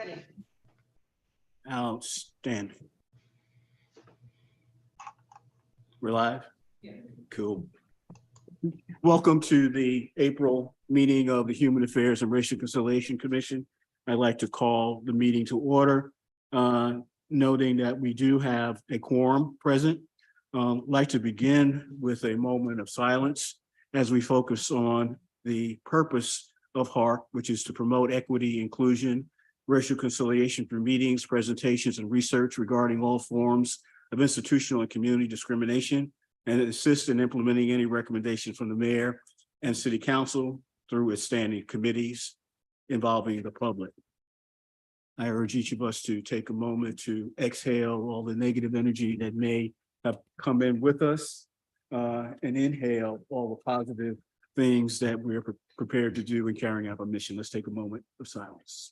Ready. Outstanding. We're live? Yeah. Cool. Welcome to the April meeting of the Human Affairs and Racial Conciliation Commission. I'd like to call the meeting to order, noting that we do have a quorum present. I'd like to begin with a moment of silence as we focus on the purpose of HARC, which is to promote equity, inclusion, racial conciliation through meetings, presentations, and research regarding all forms of institutional and community discrimination, and assist in implementing any recommendation from the mayor and city council through its standing committees involving the public. I urge each of us to take a moment to exhale all the negative energy that may have come in with us and inhale all the positive things that we're prepared to do in carrying out our mission. Let's take a moment of silence.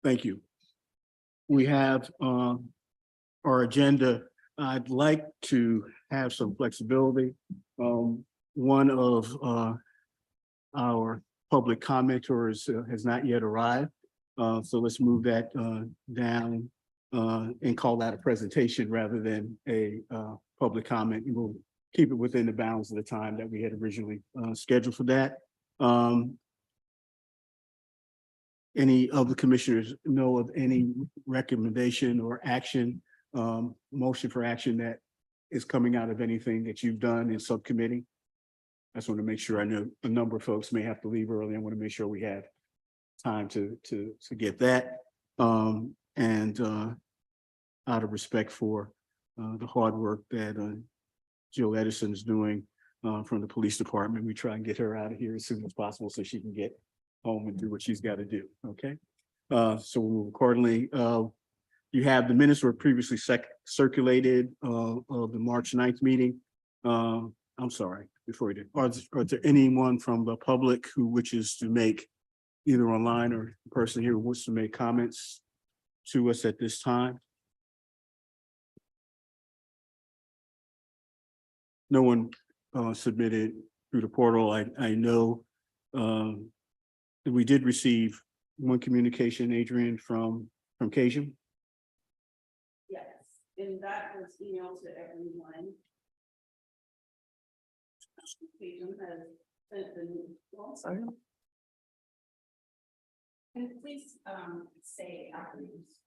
Thank you. We have our agenda. I'd like to have some flexibility. One of our public commenters has not yet arrived. So let's move that down and call that a presentation rather than a public comment. And we'll keep it within the bounds of the time that we had originally scheduled for that. Any of the commissioners know of any recommendation or action, motion for action that is coming out of anything that you've done in subcommittee? I just want to make sure. I know a number of folks may have to leave early. I want to make sure we have time to get that. Out of respect for the hard work that Jill Edison is doing from the police department, we try and get her out of here as soon as possible so she can get home and do what she's got to do. Okay. So we'll move accordingly. You have the minutes were previously circulated of the March 9th meeting. I'm sorry, before we do, are there anyone from the public who wishes to make either online or in person here who wants to make comments to us at this time? No one submitted through the portal. I know we did receive one communication, Adrian, from Cajun. Yes, and that was emailed to everyone. Cajun has sent the sorry. And please say acronyms.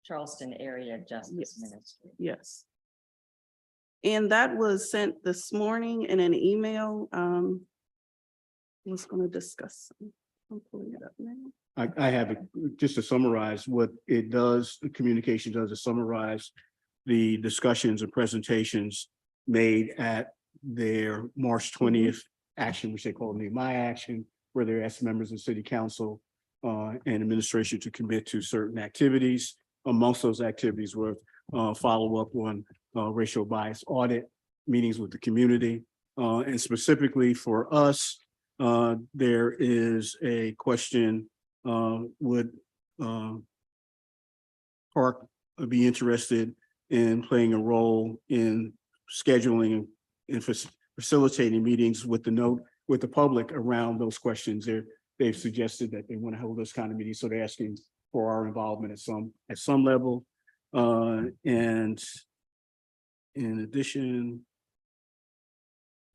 Charleston Area Justice Ministry. Yes. And that was sent this morning in an email. I was going to discuss. I'm pulling it up now. I have it just to summarize what it does. The communication does is summarize the discussions and presentations made at their March 20th action, which they call the My Action, where they asked members of city council and administration to commit to certain activities. Amongst those activities were follow up on racial bias audit, meetings with the community, and specifically for us, there is a question, would Park be interested in playing a role in scheduling and facilitating meetings with the public around those questions? They've suggested that they want to hold those kind of meetings, so they're asking for our involvement at some level. And in addition,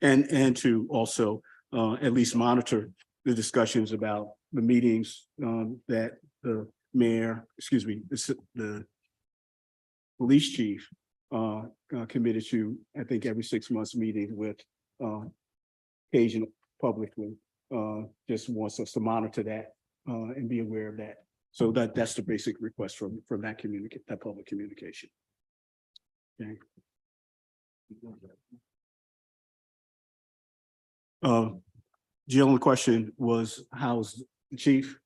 and to also at least monitor the discussions about the meetings that the mayor, excuse me, the police chief committed to, I think, every 6 months meeting with Cajun publicly. Just wants us to monitor that and be aware of that. So that's the basic request from that public communication. Okay. Jill, the question was, how's the chief?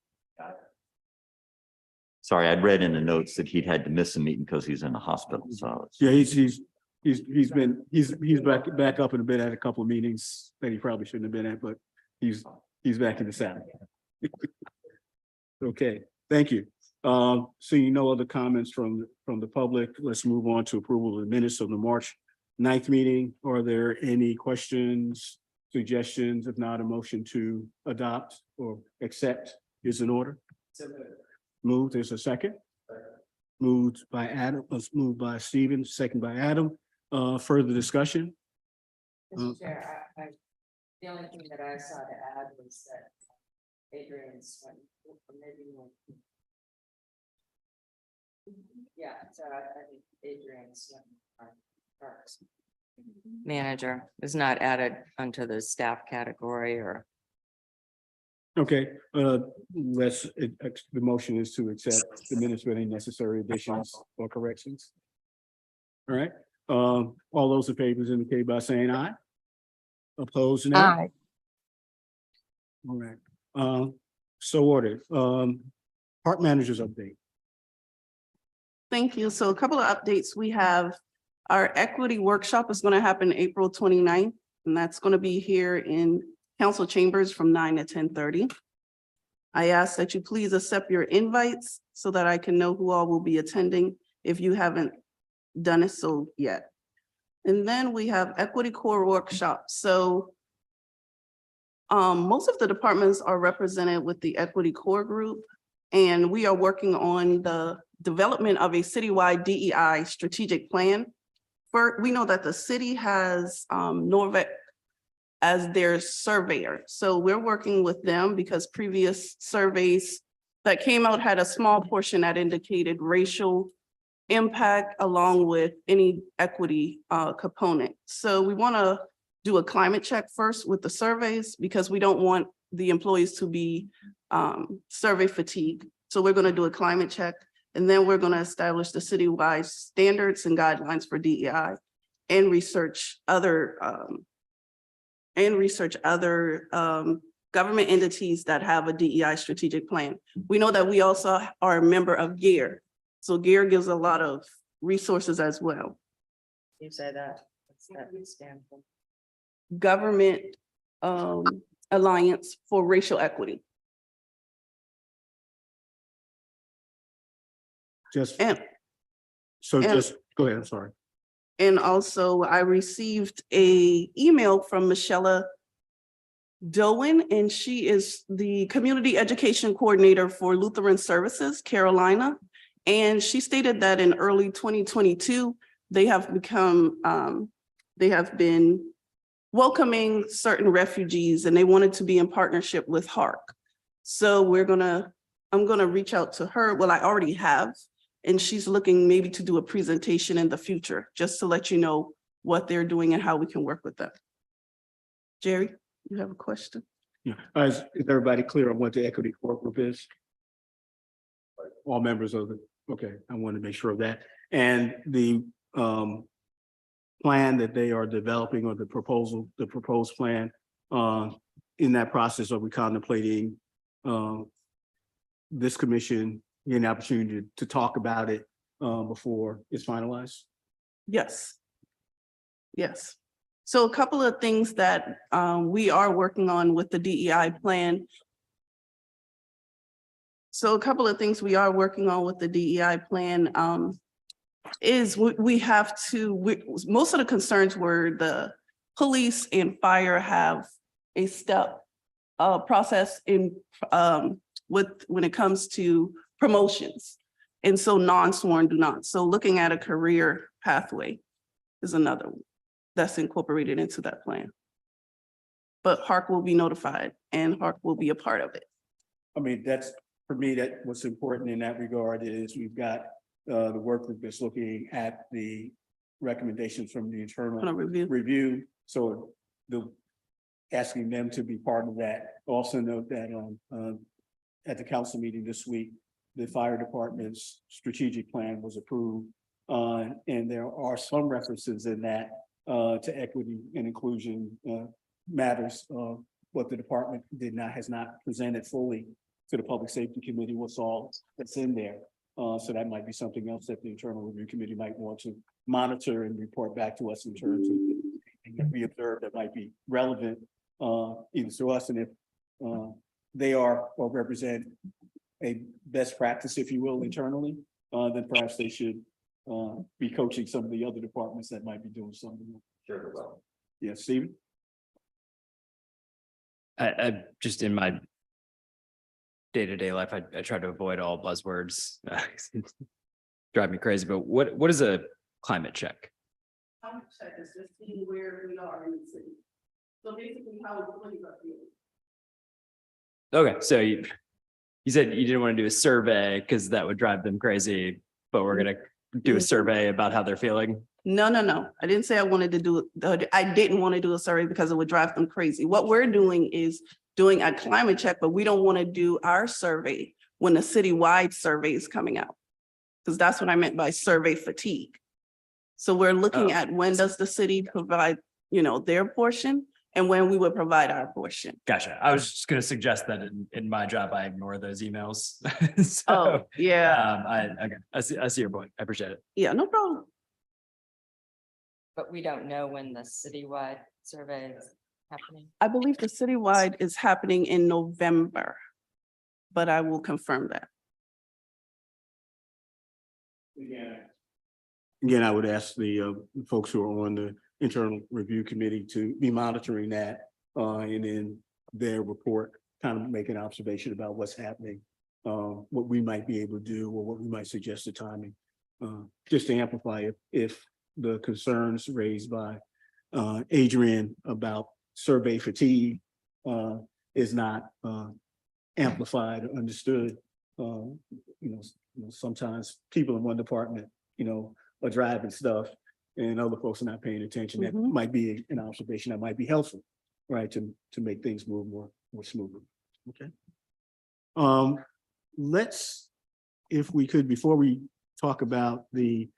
Sorry, I'd read in the notes that he'd had to miss a meeting because he's in the hospital. So Yeah, he's back up in a bit at a couple of meetings that he probably shouldn't have been at, but he's back in the saddle. Okay, thank you. Seeing no other comments from the public, let's move on to approval of the minutes of the March 9th meeting. Are there any questions, suggestions? If not, a motion to adopt or accept is in order. Moved, there's a second. Moved by Adam, moved by Stephen, second by Adam. Further discussion? Mr. Chair, the only thing that I saw to add was that Adrian's, yeah, so I think Adrian's parks manager is not added onto the staff category or. Okay, the motion is to accept the minutes with any necessary additions or corrections. All right, all those in favor indicate by saying aye. Opposed, no. Aye. All right, so ordered. Park managers update. Thank you. So a couple of updates. We have our equity workshop is going to happen April 29th, and that's going to be here in council chambers from 9 to 10:30. I ask that you please accept your invites so that I can know who all will be attending if you haven't done it so yet. And then we have equity core workshop. So most of the departments are represented with the equity core group, and we are working on the development of a citywide DEI strategic plan. We know that the city has Norvet as their surveyor. So we're working with them because previous surveys that came out had a small portion that indicated racial impact along with any equity component. So we want to do a climate check first with the surveys because we don't want the employees to be survey fatigue. So we're going to do a climate check, and then we're going to establish the citywide standards and guidelines for DEI and research other government entities that have a DEI strategic plan. We know that we also are a member of GEAR. So GEAR gives a lot of resources as well. You say that. What's that stand for? Government Alliance for Racial Equity. Just, And so and- just, go ahead, I'm sorry. And also I received a email from Michelle Doan, and she is the Community Education Coordinator for Lutheran Services, Carolina. And she stated that in early 2022, they have been welcoming certain refugees and they wanted to be in partnership with HARC. So I'm gonna reach out to her. Well, I already have. And she's looking maybe to do a presentation in the future, just to let you know what they're doing and how we can work with them. Jerry, you have a question? Yeah, is everybody clear on what the equity core group is? All members of the, okay, I want to make sure of that. And the plan that they are developing, or the proposed plan, in that process, are we contemplating this commission getting an opportunity to talk about it before it's finalized? Yes. Yes. So a couple of things that we are working on with the DEI plan. So a couple of things we are working on with the DEI plan is we have to, most of the concerns were the police and fire have a step process in when it comes to promotions. And so non-sworn do not. So looking at a career pathway is another one that's incorporated into that plan. But HARC will be notified and HARC will be a part of it. I mean, that's, for me, that what's important in that regard is we've got the work group that's looking at the recommendations from the internal On a review. So asking them to be part of that. Also note that at the council meeting this week, the fire department's strategic plan was approved. And there are some references in that to equity and inclusion matters. What the department has not presented fully to the Public Safety Committee, what's all that's in there. So that might be something else that the Internal Review Committee might want to monitor and report back to us in terms of anything that we observe that might be relevant either to us, and if they are or represent a best practice, if you will, internally, then perhaps they should be coaching some of the other departments that might be doing something. Sure, well. Yeah, Stephen? I just in my day-to-day life, I try to avoid all buzzwords. Drive me crazy, but what is a climate check? How much check is just seeing where we are in the city. So basically how employees are feeling. Okay, so you said you didn't want to do a survey because that would drive them crazy, but we're gonna do a survey about how they're feeling. No, no, no. I didn't say I wanted to do, I didn't want to do a survey because it would drive them crazy. What we're doing is doing a climate check, but we don't want to do our survey when the citywide survey is coming out. Because that's what I meant by survey fatigue. So we're looking at when does the city provide, their portion and when we would provide our portion. Gotcha. I was just gonna suggest that in my job, I ignore those emails. Oh, So, yeah, I see your point. I appreciate it. yeah, no problem. But we don't know when the citywide survey is happening. I believe the citywide is happening in November, but I will confirm that. Again, I would ask the folks who are on the internal review committee to be monitoring that, and in their report, kind of make an observation about what's happening, what we might be able to do, or what we might suggest the timing, just to amplify if the concerns raised by Adrian about survey fatigue is not amplified or understood. Sometimes people in one department, are driving stuff and other folks are not paying attention. That Mhm. might be an observation that might be helpful, right, to make things move more smoothly. Okay. Let's, if we could, before we talk about the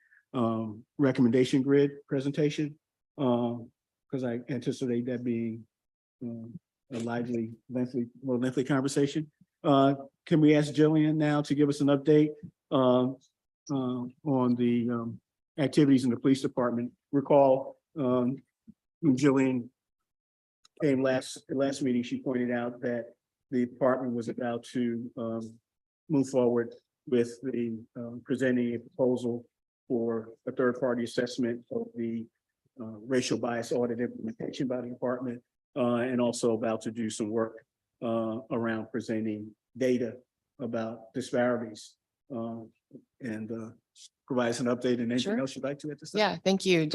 recommendation grid presentation, because I anticipate that being a lively, more lengthy conversation. Can we ask Jillian now to give us an update on the activities in the police department? Recall, when Jillian came last meeting, she pointed out that the department was about to move forward with the presenting a proposal for a third-party assessment of the racial bias audit implementation by the department, and also about to do some work around presenting data about disparities, and provide us an update and anything Sure. else you'd like to at this time. Yeah, thank you,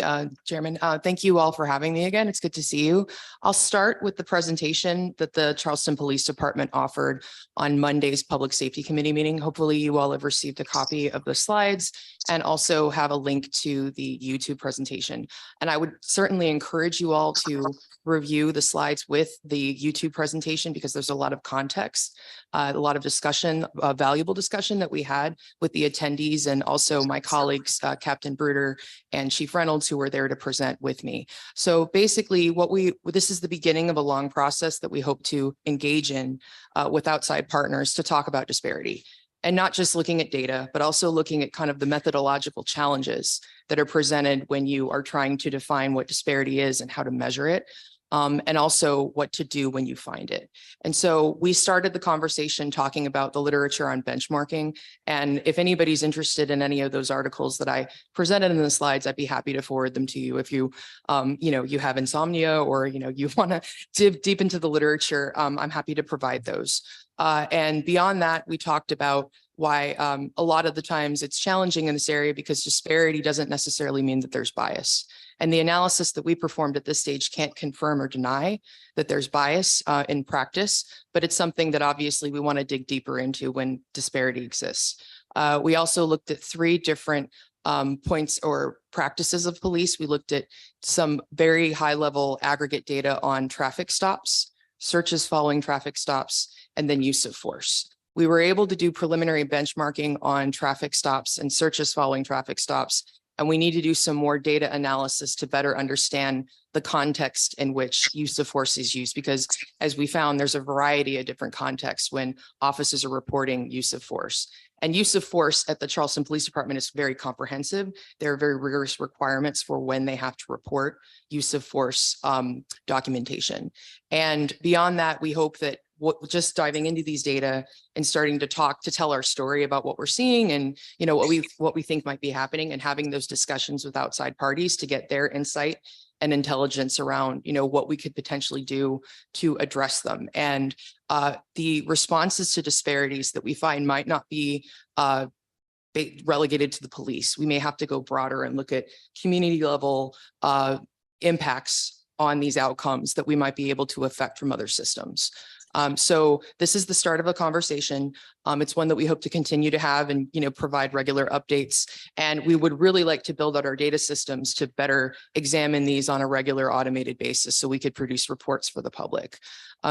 Chairman. Thank you all for having me again. It's good to see you. I'll start with the presentation that the Charleston Police Department offered on Monday's Public Safety Committee meeting. Hopefully you all have received a copy of the slides and also have a link to the YouTube presentation. And I would certainly encourage you all to review the slides with the YouTube presentation because there's a lot of context, a lot of discussion, valuable discussion that we had with the attendees and also my colleagues, Captain Bruder and Chief Reynolds, who were there to present with me. So basically this is the beginning of a long process that we hope to engage in with outside partners to talk about disparity. And not just looking at data, but also looking at kind of the methodological challenges that are presented when you are trying to define what disparity is and how to measure it. And also what to do when you find it. And so we started the conversation talking about the literature on benchmarking. And if anybody's interested in any of those articles that I presented in the slides, I'd be happy to forward them to you. If you, you have insomnia or, you want to dive deep into the literature, I'm happy to provide those. And beyond that, we talked about why a lot of the times it's challenging in this area because disparity doesn't necessarily mean that there's bias. And the analysis that we performed at this stage can't confirm or deny that there's bias in practice, but it's something that obviously we want to dig deeper into when disparity exists. We also looked at 3 different points or practices of police. We looked at some very high level aggregate data on traffic stops, searches following traffic stops, and then use of force. We were able to do preliminary benchmarking on traffic stops and searches following traffic stops. And we need to do some more data analysis to better understand the context in which use of force is used, because as we found, there's a variety of different contexts when officers are reporting use of force. And use of force at the Charleston Police Department is very comprehensive. There are very rigorous requirements for when they have to report use of force documentation. And beyond that, we hope that just diving into these data and starting to tell our story about what we're seeing and, you know, what we think might be happening, and having those discussions with outside parties to get their insight and intelligence around, you know, what we could potentially do to address them. And the responses to disparities that we find might not be relegated to the police. We may have to go broader and look at community level impacts on these outcomes that we might be able to affect from other systems. So this is the start of a conversation. It's one that we hope to continue to have and, you know, provide regular updates. And we would really like to build out our data systems to better examine these on a regular automated basis so we could produce reports for the public.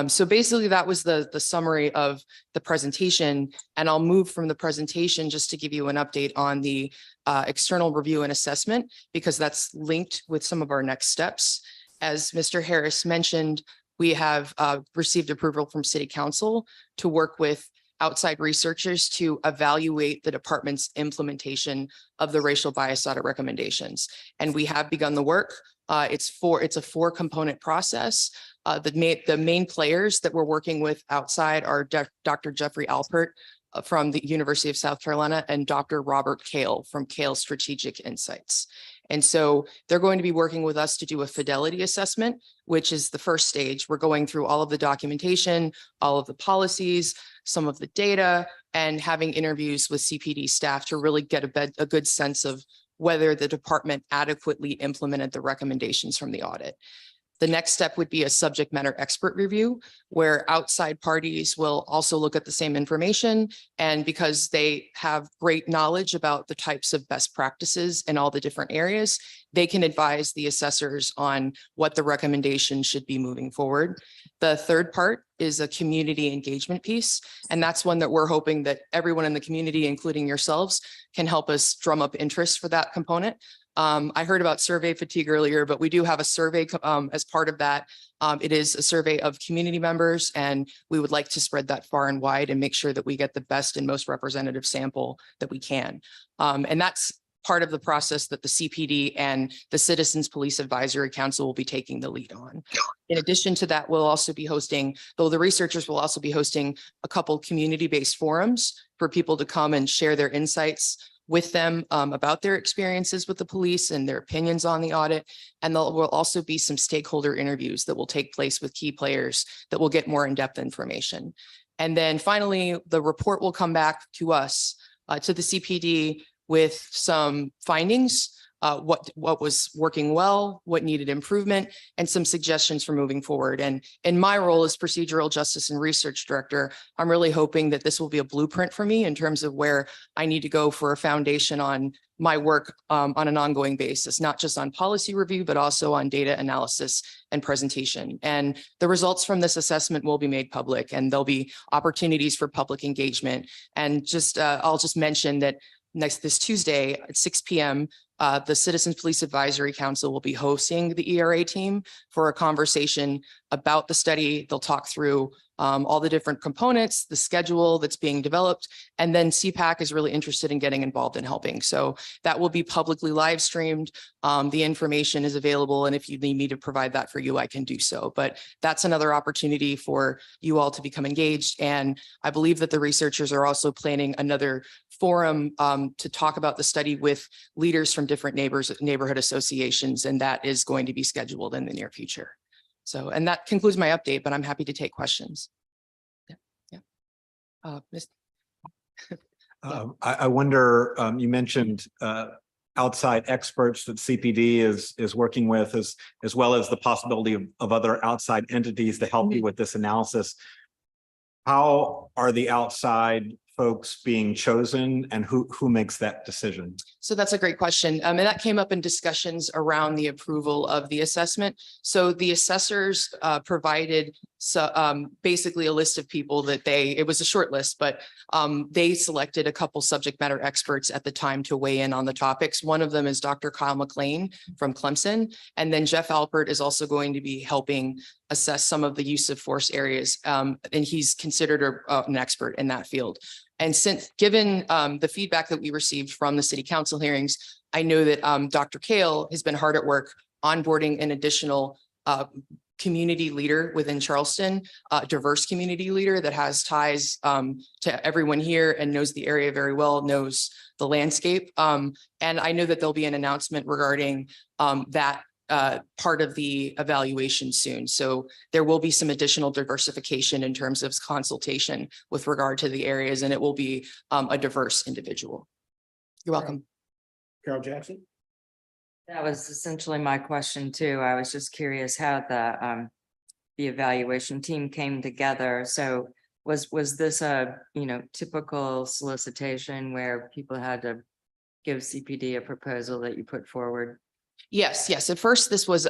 So basically that was the summary of the presentation. And I'll move from the presentation just to give you an update on the external review and assessment, because that's linked with some of our next steps. As Mr. Harris mentioned, we have received approval from City Council to work with outside researchers to evaluate the department's implementation of the racial bias audit recommendations. And we have begun the work. It's a 4-component process. The main players that we're working with outside are Dr. Jeffrey Alpert from the University of South Carolina and Dr. Robert Kale from Kale Strategic Insights. And so they're going to be working with us to do a fidelity assessment, which is the first stage. We're going through all of the documentation, all of the policies, some of the data, and having interviews with CPD staff to really get a good sense of whether the department adequately implemented the recommendations from the audit. The next step would be a subject matter expert review, where outside parties will also look at the same information. And because they have great knowledge about the types of best practices in all the different areas, they can advise the assessors on what the recommendation should be moving forward. The third part is a community engagement piece. And that's one that we're hoping that everyone in the community, including yourselves, can help us drum up interest for that component. I heard about survey fatigue earlier, but we do have a survey as part of that. It is a survey of community members, and we would like to spread that far and wide and make sure that we get the best and most representative sample that we can. And that's part of the process that the CPD and the Citizens Police Advisory Council will be taking the lead on. In addition to that, we'll also be hosting, though the researchers will also be hosting a couple community-based forums for people to come and share their insights with them about their experiences with the police and their opinions on the audit. And there will also be some stakeholder interviews that will take place with key players that will get more in-depth information. And then finally, the report will come back to us, to the CPD, with some findings, what was working well, what needed improvement, and some suggestions for moving forward. And in my role as procedural justice and research director, I'm really hoping that this will be a blueprint for me in terms of where I need to go for a foundation on my work on an ongoing basis, not just on policy review, but also on data analysis and presentation. And the results from this assessment will be made public, and there'll be opportunities for public engagement. And just I'll just mention that this Tuesday at 6 p.m., the Citizens Police Advisory Council will be hosting the ERA team for a conversation about the study. They'll talk through all the different components, the schedule that's being developed, and then CPAC is really interested in getting involved in helping. So that will be publicly live streamed. The information is available, and if you need me to provide that for you, I can do so. But that's another opportunity for you all to become engaged. And I believe that the researchers are also planning another forum to talk about the study with leaders from different neighborhood associations, and that is going to be scheduled in the near future. So, and that concludes my update, but I'm happy to take questions. Yeah. I wonder, you mentioned outside experts that CPD is working with, as well as the possibility of other outside entities to help you with this analysis. How are the outside folks being chosen, and who makes that decision? So that's a great question. And that came up in discussions around the approval of the assessment. So the assessors provided basically a list of people that it was a short list, but they selected a couple subject matter experts at the time to weigh in on the topics. One of them is Dr. Kyle McLean from Clemson. And then Jeff Alpert is also going to be helping assess some of the use of force areas. And he's considered an expert in that field. And since given the feedback that we received from the city council hearings, I know that Dr. Kale has been hard at work onboarding an additional community leader within Charleston, a diverse community leader that has ties to everyone here and knows the area very well, knows the landscape. And I know that there'll be an announcement regarding that part of the evaluation soon. So there will be some additional diversification in terms of consultation with regard to the areas, and it will be a diverse individual. You're welcome. Carol Jackson? That was essentially my question too. I was just curious how the evaluation team came together. So was this a, typical solicitation where people had to give CPD a proposal that you put forward? Yes, yes. At first, this was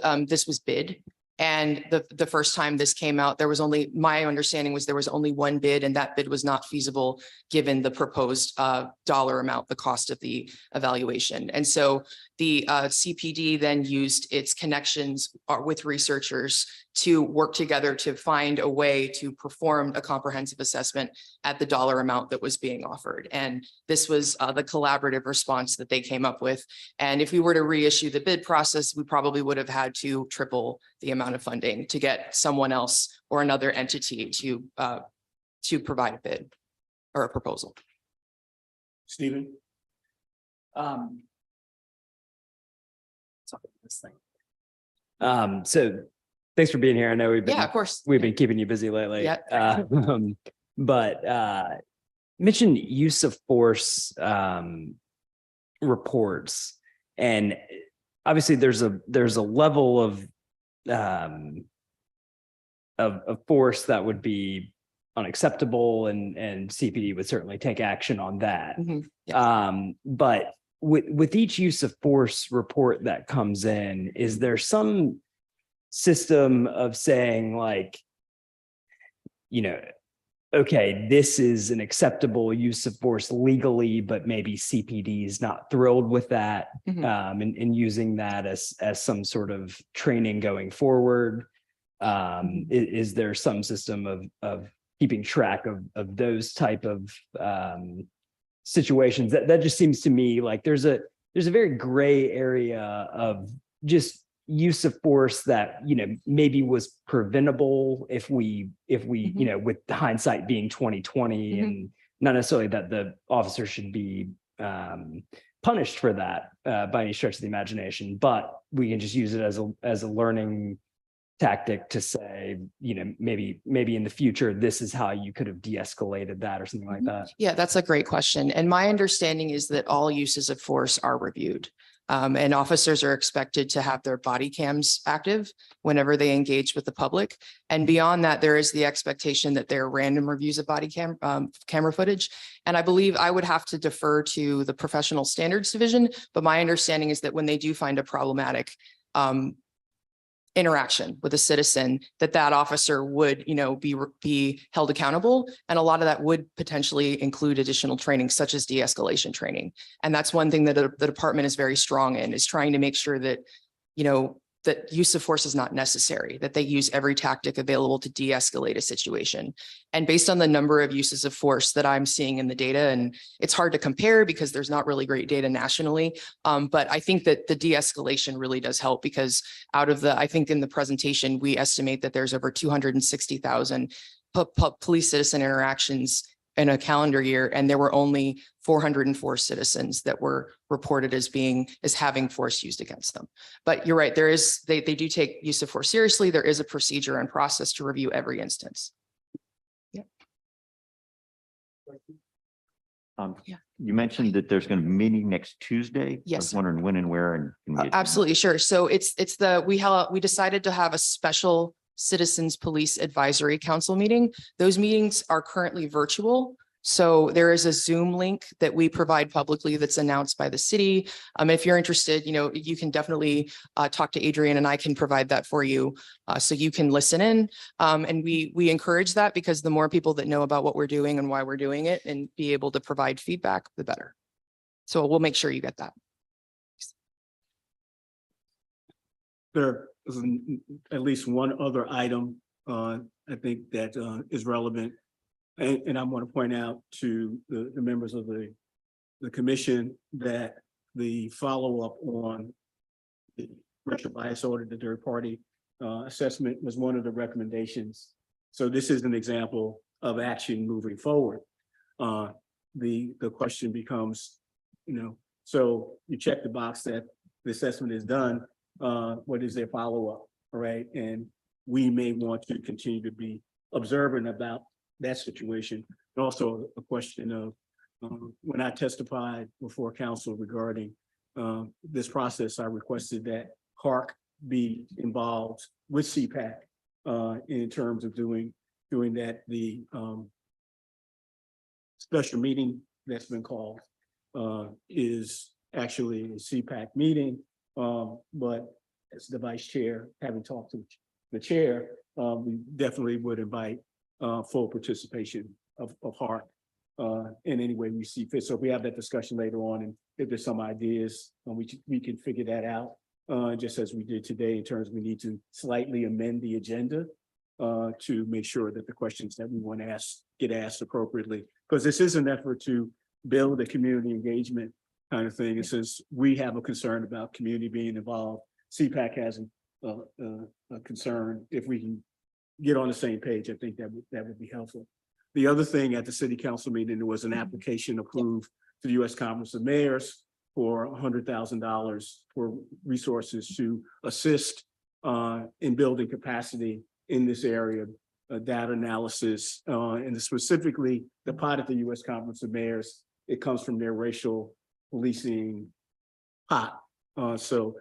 bid. And the first time this came out, my understanding was there was only one bid, and that bid was not feasible given the proposed dollar amount, the cost of the evaluation. And so the CPD then used its connections with researchers to work together to find a way to perform a comprehensive assessment at the dollar amount that was being offered. And this was the collaborative response that they came up with. And if we were to reissue the bid process, we probably would have had to triple the amount of funding to get someone else or another entity to provide a bid or a proposal. Stephen? So thanks for being here. I know Yeah, of course. we've been keeping you busy lately. Yeah. But mentioned use of force reports, and obviously there's a level of force that would be unacceptable, and CPD would certainly take action on that. Mhm. Yeah. But with each use of force report that comes in, is there some system of saying, like, okay, this is an acceptable use of force legally, but maybe CPD is not thrilled with that, Mhm. and using that as some sort of training going forward? Is there some system of keeping track of those type of situations? That just seems to me like there's a very gray area of just use of force that maybe was preventable if we with hindsight being 2020, and not necessarily that the officer should be punished for that by any stretch of the imagination, but we can just use it as a learning tactic to say, maybe in the future, this is how you could have de-escalated that or something like that. Yeah, that's a great question. And my understanding is that all uses of force are reviewed. And officers are expected to have their body cams active whenever they engage with the public. And beyond that, there is the expectation that there are random reviews of body camera footage. And I believe I would have to defer to the professional standards division, but my understanding is that when they do find a problematic interaction with a citizen, that officer would, be held accountable. And a lot of that would potentially include additional training, such as de-escalation training. And that's one thing that the department is very strong in, is trying to make sure that, that use of force is not necessary, that they use every tactic available to de-escalate a situation. And based on the number of uses of force that I'm seeing in the data, and it's hard to compare because there's not really great data nationally, but I think that the de-escalation really does help, because I think in the presentation, we estimate that there's over 260,000 police citizen interactions in a calendar year, and there were only 404 citizens that were reported as having force used against them. But you're right, they do take use of force seriously. There is a procedure and process to review every instance. Yeah. Yeah. You mentioned that there's going to be a meeting next Tuesday. I Yes. was wondering when and where, and can we attend? Absolutely, sure. So we decided to have a special Citizens Police Advisory Council meeting. Those meetings are currently virtual. So there is a Zoom link that we provide publicly that's announced by the city. If you're interested, you can definitely talk to Adrian, and I can provide that for you so you can listen in. And we encourage that, because the more people that know about what we're doing and why we're doing it and be able to provide feedback, the better. So we'll make sure you get that. There is at least one other item, I think that is relevant. And I want to point out to the members of the commission that the follow-up on the racial bias audit, the third party assessment was one of the recommendations. So this is an example of action moving forward. The question becomes, so you check the box that the assessment is done, what is their follow-up, all right? And we may want to continue to be observant about that situation. And also a question of, when I testified before council regarding this process, I requested that HARC be involved with CPAC in terms of doing that. The special meeting that's been called is actually a CPAC meeting, but as the vice chair, having talked to the chair, we definitely would invite full participation of HARC in any way we see fit. So if we have that discussion later on, and if there's some ideas, we can figure that out, just as we did today, in terms of we need to slightly amend the agenda to make sure that the questions that we want to ask get asked appropriately, because this is an effort to build a community engagement kind of thing. And since we have a concern about community being involved, CPAC has a concern. If we can get on the same page, I think that would be helpful. The other thing at the city council meeting, there was an application approved to the U.S. Conference of Mayors for $100,000 for resources to assist in building capacity in this area, data analysis, and specifically the pot at the U.S. Conference of Mayors. It comes from their racial policing pot. So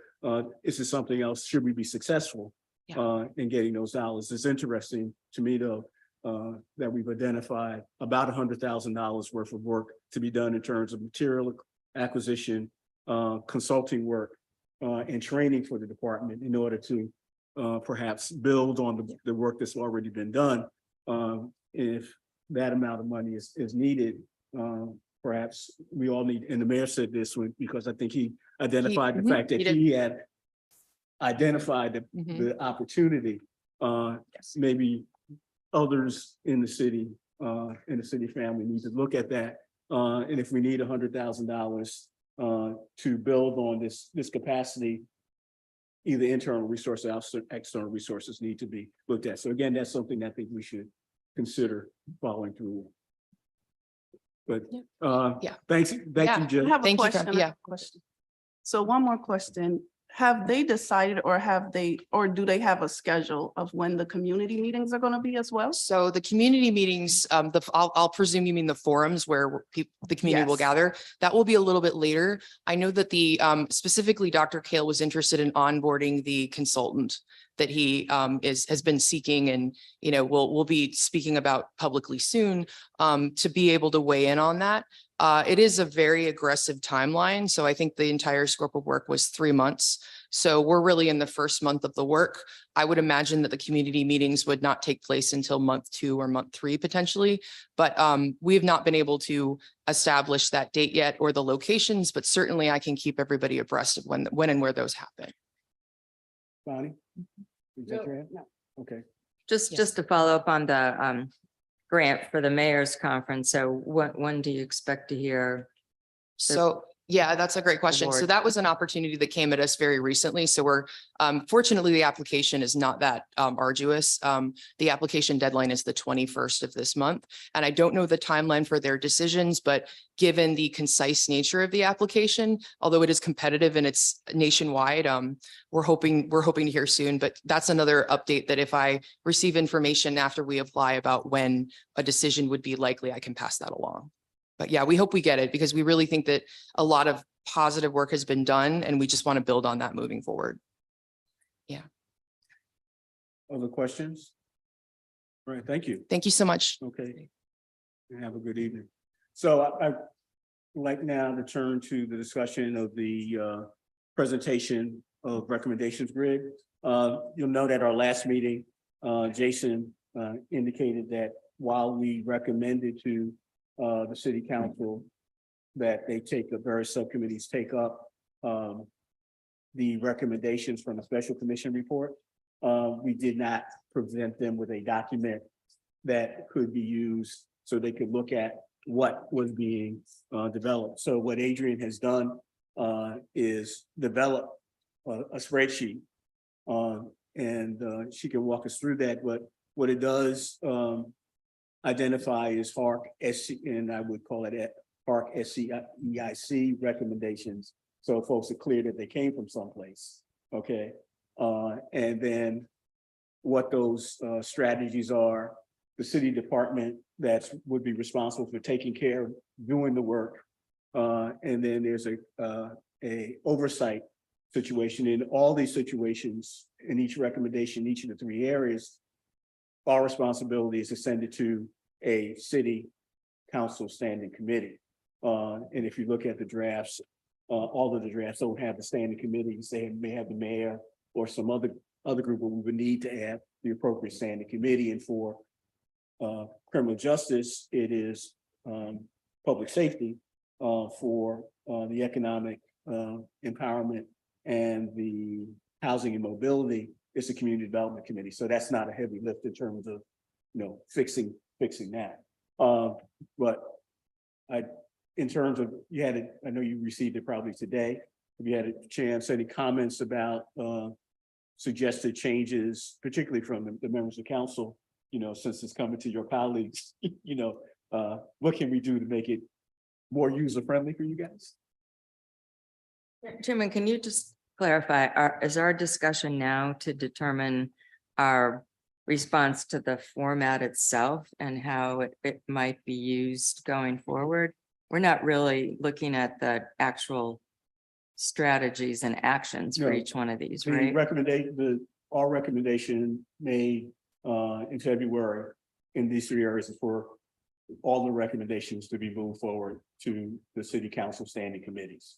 this is something else. Should we be successful in getting those dollars? It's interesting to me, though, that we've identified about $100,000 worth of work to be done in terms of material acquisition, consulting work, and training for the department in order to perhaps build on the work that's already been done. If that amount of money is needed, perhaps we all need, and the mayor said this one because I think he identified the fact that he had identified the opportunity. Maybe others in the city family need to look at that. And if we need $100,000 to build on this capacity, either internal resources or external resources need to be looked at. So again, that's something I think we should consider following through. But thank you, Jill. I have a Thank you, question. Fran. I have a question. So one more question. Have they decided or do they have a schedule of when the community meetings are going to be as well? So the community meetings, I'll presume you mean the forums where the community will Yes. gather. That will be a little bit later. I know that specifically Dr. Kale was interested in onboarding the consultant that he has been seeking, and we'll be speaking about publicly soon to be able to weigh in on that. It is a very aggressive timeline. So I think the entire scope of work was 3 months. So we're really in the first month of the work. I would imagine that the community meetings would not take place until month 2 or month 3 potentially. But we have not been able to establish that date yet or the locations, but certainly I can keep everybody abreast of when and where those happen. Bonnie? Is that your hand? No. Okay. Just to follow up on the grant for the mayor's conference. So when do you expect to hear? So yeah, that's a great question. So Award. that was an opportunity that came at us very recently. So we're fortunately, the application is not that arduous. The application deadline is the 21st of this month. And I don't know the timeline for their decisions, but given the concise nature of the application, although it is competitive and it's nationwide, we're hoping to hear soon. But that's another update that if I receive information after we apply about when a decision would be likely, I can pass that along. But yeah, we hope we get it because we really think that a lot of positive work has been done and we just want to build on that moving forward. Other questions? All right, thank you. Thank you so much. Okay. And have a good evening. So I'd like now to turn to the discussion of the presentation of recommendations grid. You'll note at our last meeting, Jason indicated that while we recommended to the city council that they take the various subcommittees take up the recommendations from the special commission report, we did not present them with a document that could be used so they could look at what was being developed. So what Adrian has done is develop a spreadsheet and she can walk us through that, but what it does identify is HARC SC, and I would call it HARC SCEIC recommendations. So folks are clear that they came from someplace, okay? And then what those strategies are, the city department would be responsible for taking care of doing the work. And then there's a oversight situation. In all these situations, in each recommendation, each of the three areas, our responsibility is to send it to a city council standing committee. And if you look at the drafts, all of the drafts don't have the standing committees. They may have the mayor or some other group, but we would need to add the appropriate standing committee. And for criminal justice, it is public safety. For the economic empowerment and the housing and mobility, it's the community development committee. So that's not a heavy lift in terms of, fixing that. But in terms of, I know you received it probably today. Have you had a chance, any comments about suggested changes, particularly from the members of council, since it's coming to your colleagues, what can we do to make it more user-friendly for you guys? Chairman, can you just clarify, is our discussion now to determine our response to the format itself and how it might be used going forward? We're not really looking at the actual strategies and actions for No. each one of these, The right? our recommendation made in February in these three areas is for all the recommendations to be moved forward to the city council standing committees.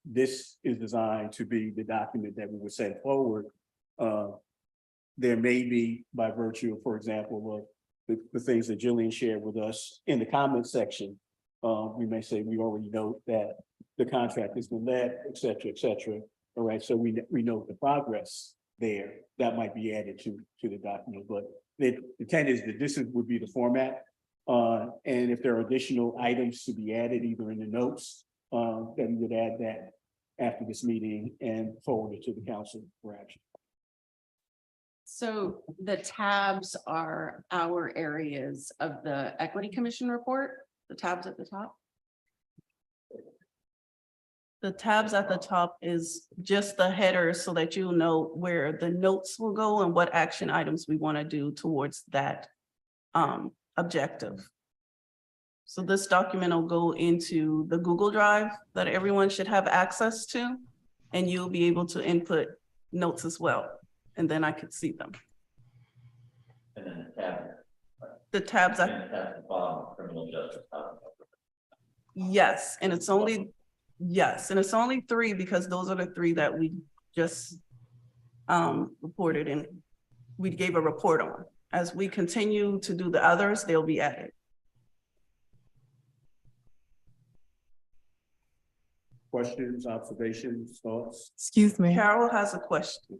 This is designed to be the document that we would send forward. There may be, by virtue of, for example, of the things that Jillian shared with us in the comment section, we may say we already know that the contract has been let, et cetera, et cetera. All right, so we know the progress there that might be added to the document, but the intent is that this would be the format. And if there are additional items to be added, either in the notes, then we would add that after this meeting and forward it to the council for action. So the tabs are our areas of the Equity Commission report, the tabs at the top. The tabs at the top is just the headers so that you'll know where the notes will go and what action items we want to do towards that objective. So this document will go into the Google Drive that everyone should have access to, and you'll be able to input notes as well. And then I could see them. And then the tab. The tabs, And at the bottom, criminal justice. yes, and it's only, yes, and it's only three because those are the three that we just reported and we gave a report on. As we continue to do the others, they'll be added. Questions, observations, thoughts? Excuse me. Carol has a question.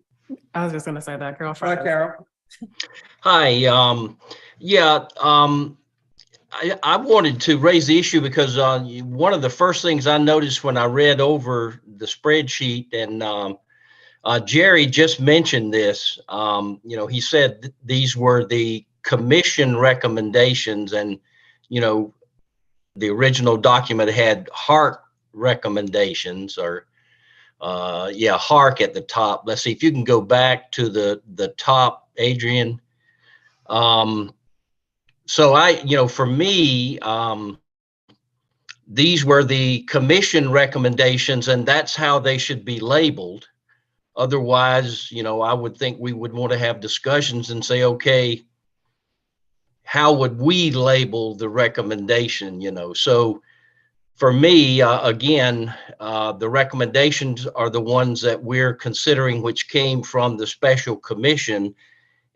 I was just gonna say that, girl. Hi, Carol. Hi, I wanted to raise the issue because one of the first things I noticed when I read over the spreadsheet, and Jerry just mentioned this, he said these were the commission recommendations, and the original document had HARC recommendations, or HARC at the top. Let's see if you can go back to the top, Adrian. So for me, these were the commission recommendations, and that's how they should be labeled. Otherwise, I would think we would want to have discussions and say, okay, how would we label the recommendation? So for me, again, the recommendations are the ones that we're considering, which came from the special commission.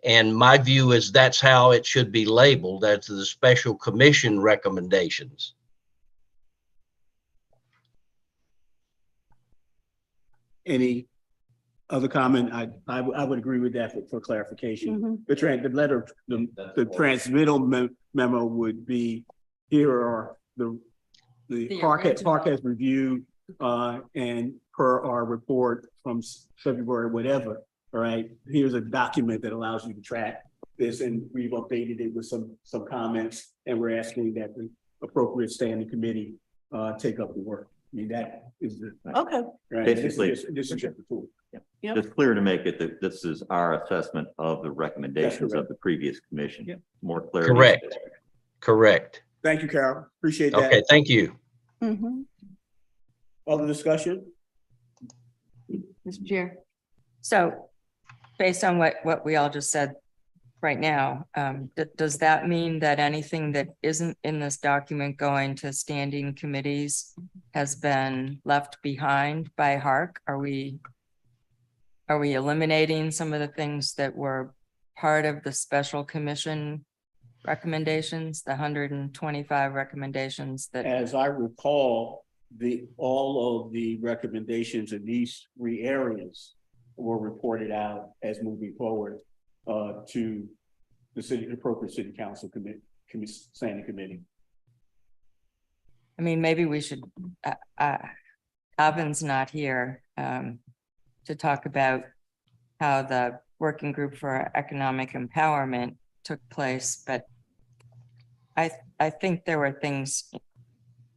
And my view is that's how it should be labeled, as the special commission recommendations. Any other comment? I would agree with that for clarification. The transmittal memo would be, here are the HARC has reviewed and per our report from February, whatever, All right, here's a document that allows you to track this, and we've updated it with some comments, and we're asking that the appropriate standing committee take up the work. I mean, that is the. Okay, Right, Basically- this is just the tool. Yep. It's clear to make it that this is our assessment of the recommendations of correct. the previous commission. Yep. More clarity. Correct. Correct. Thank you, Carol. Appreciate that. Okay, thank you. mhm. Other discussion? Mr. Chair. So based on what we all just said right now, does that mean that anything that isn't in this document going to standing committees has been left behind by Hark? Are we eliminating some of the things that were part of the special commission recommendations, the 125 recommendations that, As I recall, all of the recommendations in these three areas were reported out as moving forward to the appropriate city council standing committee. I mean, maybe we should, Alvin's not here to talk about how the working group for economic empowerment took place, but I think there were things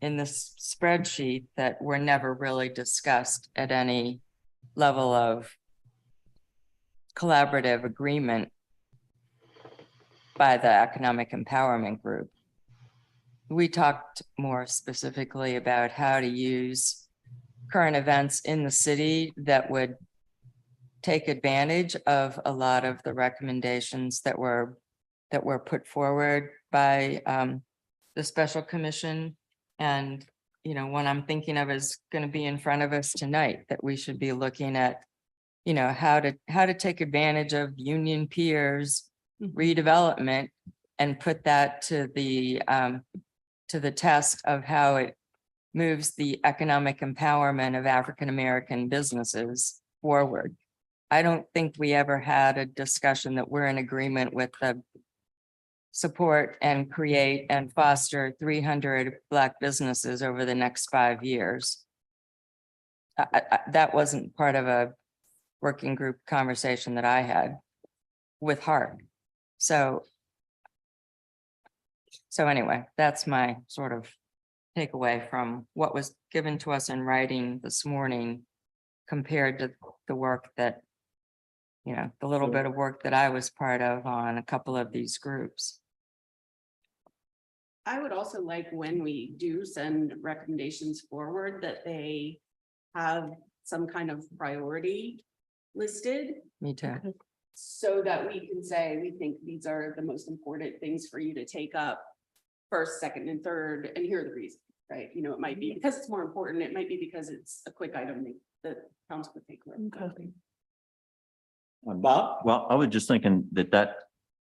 in this spreadsheet that were never really discussed at any level of collaborative agreement by the economic empowerment group. We talked more specifically about how to use current events in the city that would take advantage of a lot of the recommendations that were put forward by the special commission. And, you know, what I'm thinking of is going to be in front of us tonight, that we should be looking at, you know, how to take advantage of Union Piers redevelopment and put that to the test of how it moves the economic empowerment of African-American businesses forward. I don't think we ever had a discussion that we're in agreement with the support and create and foster 300 Black businesses over the next 5 years. That wasn't part of a working group conversation that I had with Hark. So anyway, that's my sort of takeaway from what was given to us in writing this morning compared to the work that, you know, the little bit of work that I was part of on a couple of these groups. I would also like, when we do send recommendations forward, that they have some kind of priority listed, Me too. so that we can say, we think these are the most important things for you to take up first, second, and third, and here are the reasons, right? You know, it might be because it's more important, it might be because it's a quick item that council would take. Bob? Well, I was just thinking that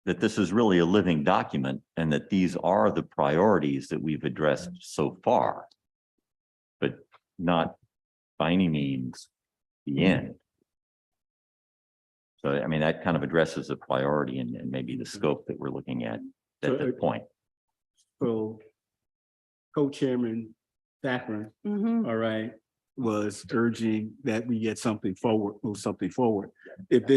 this is really a living document and that these are the priorities that we've addressed so far, but not by any means the end. So, I mean, that kind of addresses the priority and maybe the scope that we're looking at that point. So co-chairman Thacker, Mhm. all right, was urging that we get something forward, move something forward. If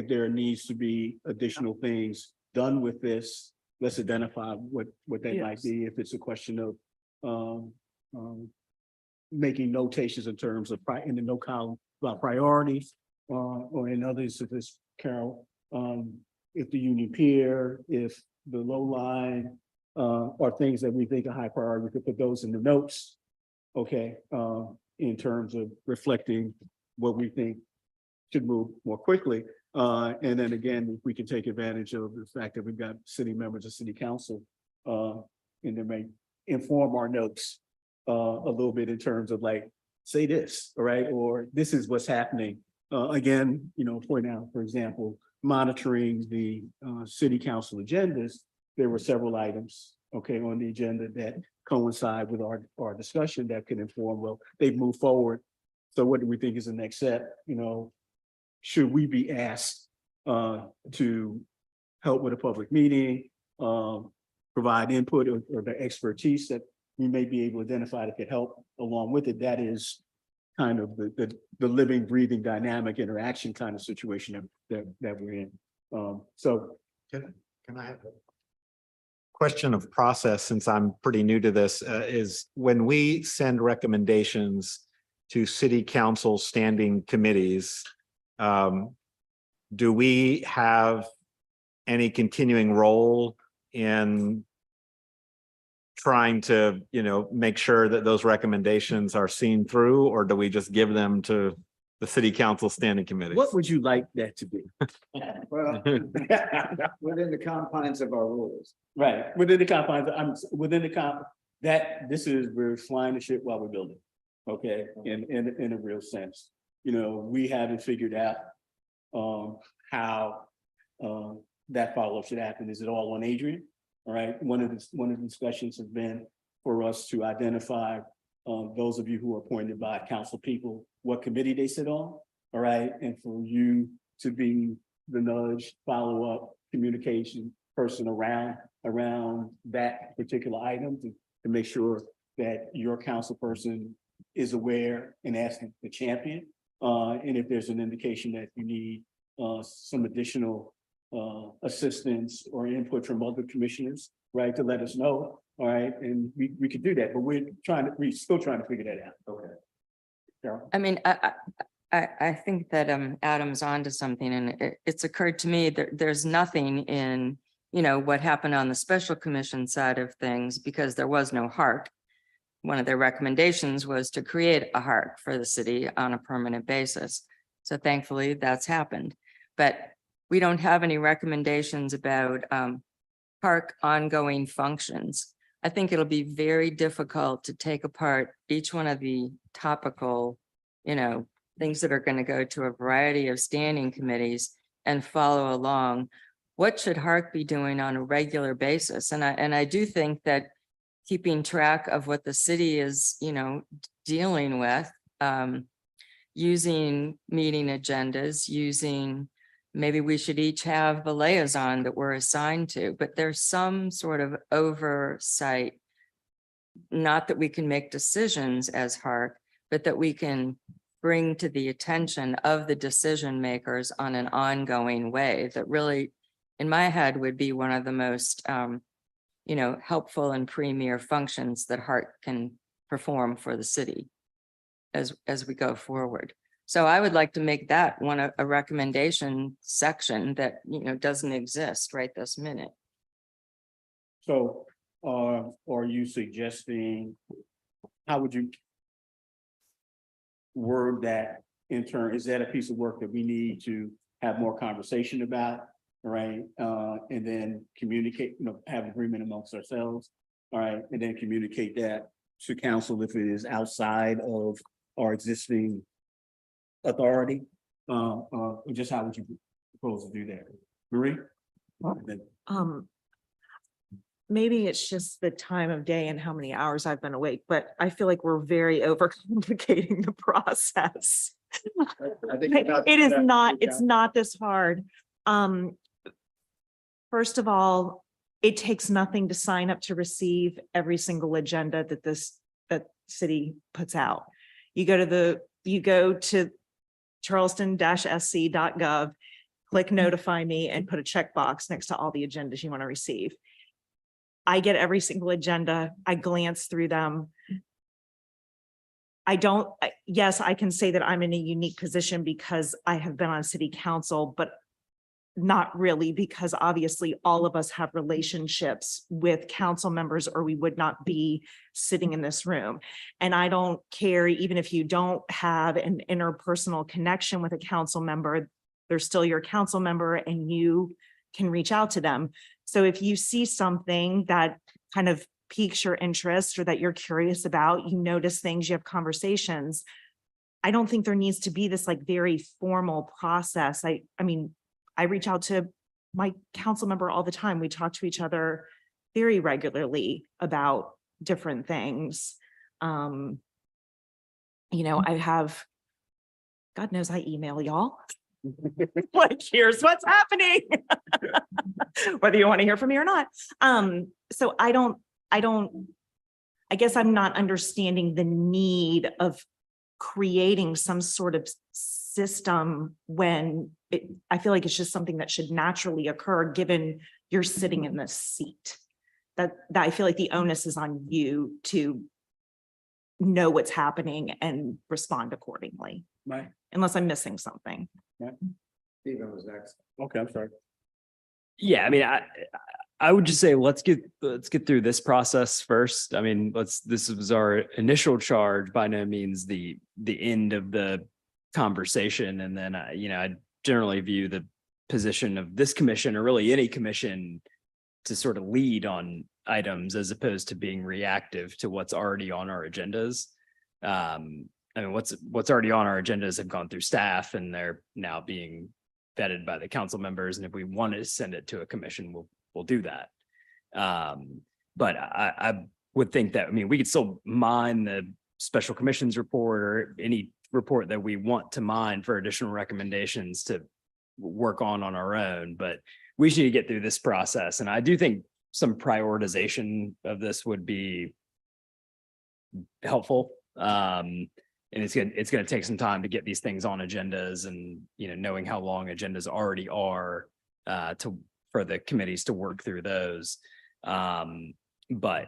there needs to be additional things done with this, let's identify what that might Yes. be. If it's a question of making notations in terms of in the no column about priorities, or in others, if it's Carol, if the Union Pier, if the low line, are things that we think are high priority, we could put those in the notes. Okay, in terms of reflecting what we think should move more quickly. And then again, if we can take advantage of the fact that we've got city members of city council, and they may inform our notes a little bit in terms of like, say this, all right, or this is what's happening. Again, you know, for example, monitoring the city council agendas, there were several items, okay, on the agenda that coincide with our discussion that can inform, well, they've moved forward. So what do we think is the next step? You know, should we be asked to help with a public meeting, provide input or the expertise that we may be able to identify that could help along with it? That is kind of the living, breathing, dynamic interaction kind of situation that we're in. So Can I have a question of process, since I'm pretty new to this, is when we send recommendations to city council standing committees, do we have any continuing role in trying to, make sure that those recommendations are seen through, or do we just give them to the city council standing committees? what would you like that to be? Well, within the confines of our rules. Right, within the confines, this is, we're flying the ship while we're building. Okay, in a real sense, we haven't figured out how that follow-up should happen. Is it all on Adrian? All right, one of the discussions has been for us to identify those of you who are appointed by council people, what committee they sit on. All right, and for you to be the nudge, follow-up, communication person around that particular item to make sure that your council person is aware and asking the champion. And if there's an indication that you need some additional assistance or input from other commissioners, right, to let us know. All right, and we could do that, but we're still trying to figure that out. Okay. Carol? I mean, I think that Adam's onto something, and it's occurred to me that there's nothing in, what happened on the special commission side of things, because there was no heart. One of their recommendations was to create a heart for the city on a permanent basis. So thankfully that's happened, but we don't have any recommendations about park ongoing functions. I think it'll be very difficult to take apart each one of the topical, things that are going to go to a variety of standing committees and follow along. What should Hark be doing on a regular basis? And I do think that keeping track of what the city is, dealing with, using meeting agendas, maybe we should each have a liaison that we're assigned to, but there's some sort of oversight, not that we can make decisions as Hark, but that we can bring to the attention of the decision makers on an ongoing way that really, in my head, would be one of the most, helpful and premier functions that Hark can perform for the city as we go forward. So I would like to make that a recommendation section that, doesn't exist right this minute. So, are you suggesting, how would you word that in turn? Is that a piece of work that we need to have more conversation about? Right, and then communicate, have agreement amongst ourselves. All right, and then communicate that to council if it is outside of our existing authority. Just how would you propose to do that, Marie? And then- Maybe it's just the time of day and how many hours I've been awake, but I feel like we're very overcomplicating the process. I think It is not, it's not this hard. First of all, it takes nothing to sign up to receive every single agenda that city puts out. You go to charleston-sc.gov, click notify me and put a checkbox next to all the agendas you want to receive. I get every single agenda. I glance through them. Yes, I can say that I'm in a unique position because I have been on city council, but not really, because obviously all of us have relationships with council members or we would not be sitting in this room. And I don't care, even if you don't have an interpersonal connection with a council member, they're still your council member and you can reach out to them. So if you see something that kind of piques your interest or that you're curious about, you notice things, you have conversations. I don't think there needs to be this very formal process. I mean, I reach out to my council member all the time. We talk to each other very regularly about different things. I have, God knows I email y'all. Here's what's happening. Whether you want to hear from me or not. So I guess I'm not understanding the need of creating some sort of system when I feel like it's just something that should naturally occur, given you're sitting in this seat. That I feel like the onus is on you to know what's happening and respond accordingly, Right, unless I'm missing something. Stephen was next. okay, I'm sorry. Yeah, I mean, I would just say, let's get through this process first. I mean, this was our initial charge, by no means the end of the conversation. And then, I generally view the position of this commission, or really any commission, to sort of lead on items as opposed to being reactive to what's already on our agendas. I mean, what's already on our agendas have gone through staff, and they're now being vetted by the council members. And if we want to send it to a commission, we'll do that. But I would think that, I mean, we could still mine the special commissions report or any report that we want to mine for additional recommendations to work on our own, but we should get through this process. And I do think some prioritization of this would be helpful. And it's going to take some time to get these things on agendas, and, knowing how long agendas already are for the committees to work through those. But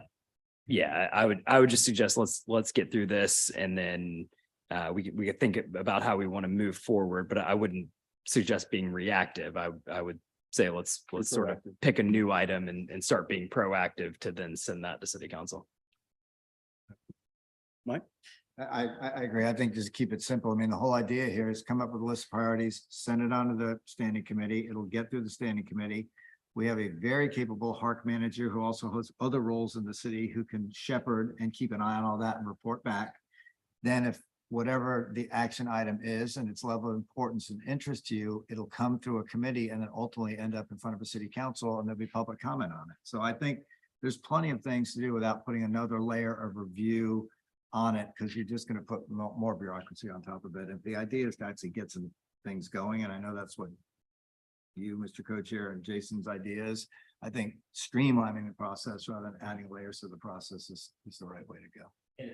yeah, I would just suggest let's get through this, and then we could think about how we want to move forward, but I wouldn't suggest being reactive. I would say let's sort of pick a new item and start being proactive to then send that to city council. Mike? I agree. I think just keep it simple. I mean, the whole idea here is come up with a list of priorities, send it on to the standing committee. It'll get through the standing committee. We have a very capable HARC manager who also has other roles in the city who can shepherd and keep an eye on all that and report back. Then if whatever the action item is and its level of importance and interest to you, it'll come through a committee and then ultimately end up in front of a city council, and there'll be public comment on it. So I think there's plenty of things to do without putting another layer of review on it, because you're just going to put more bureaucracy on top of it. And the idea is to actually get some things going. And I know that's what you, Mr. Co-Chair, and Jason's idea is. I think streamlining the process rather than adding layers to the process is the right way to go.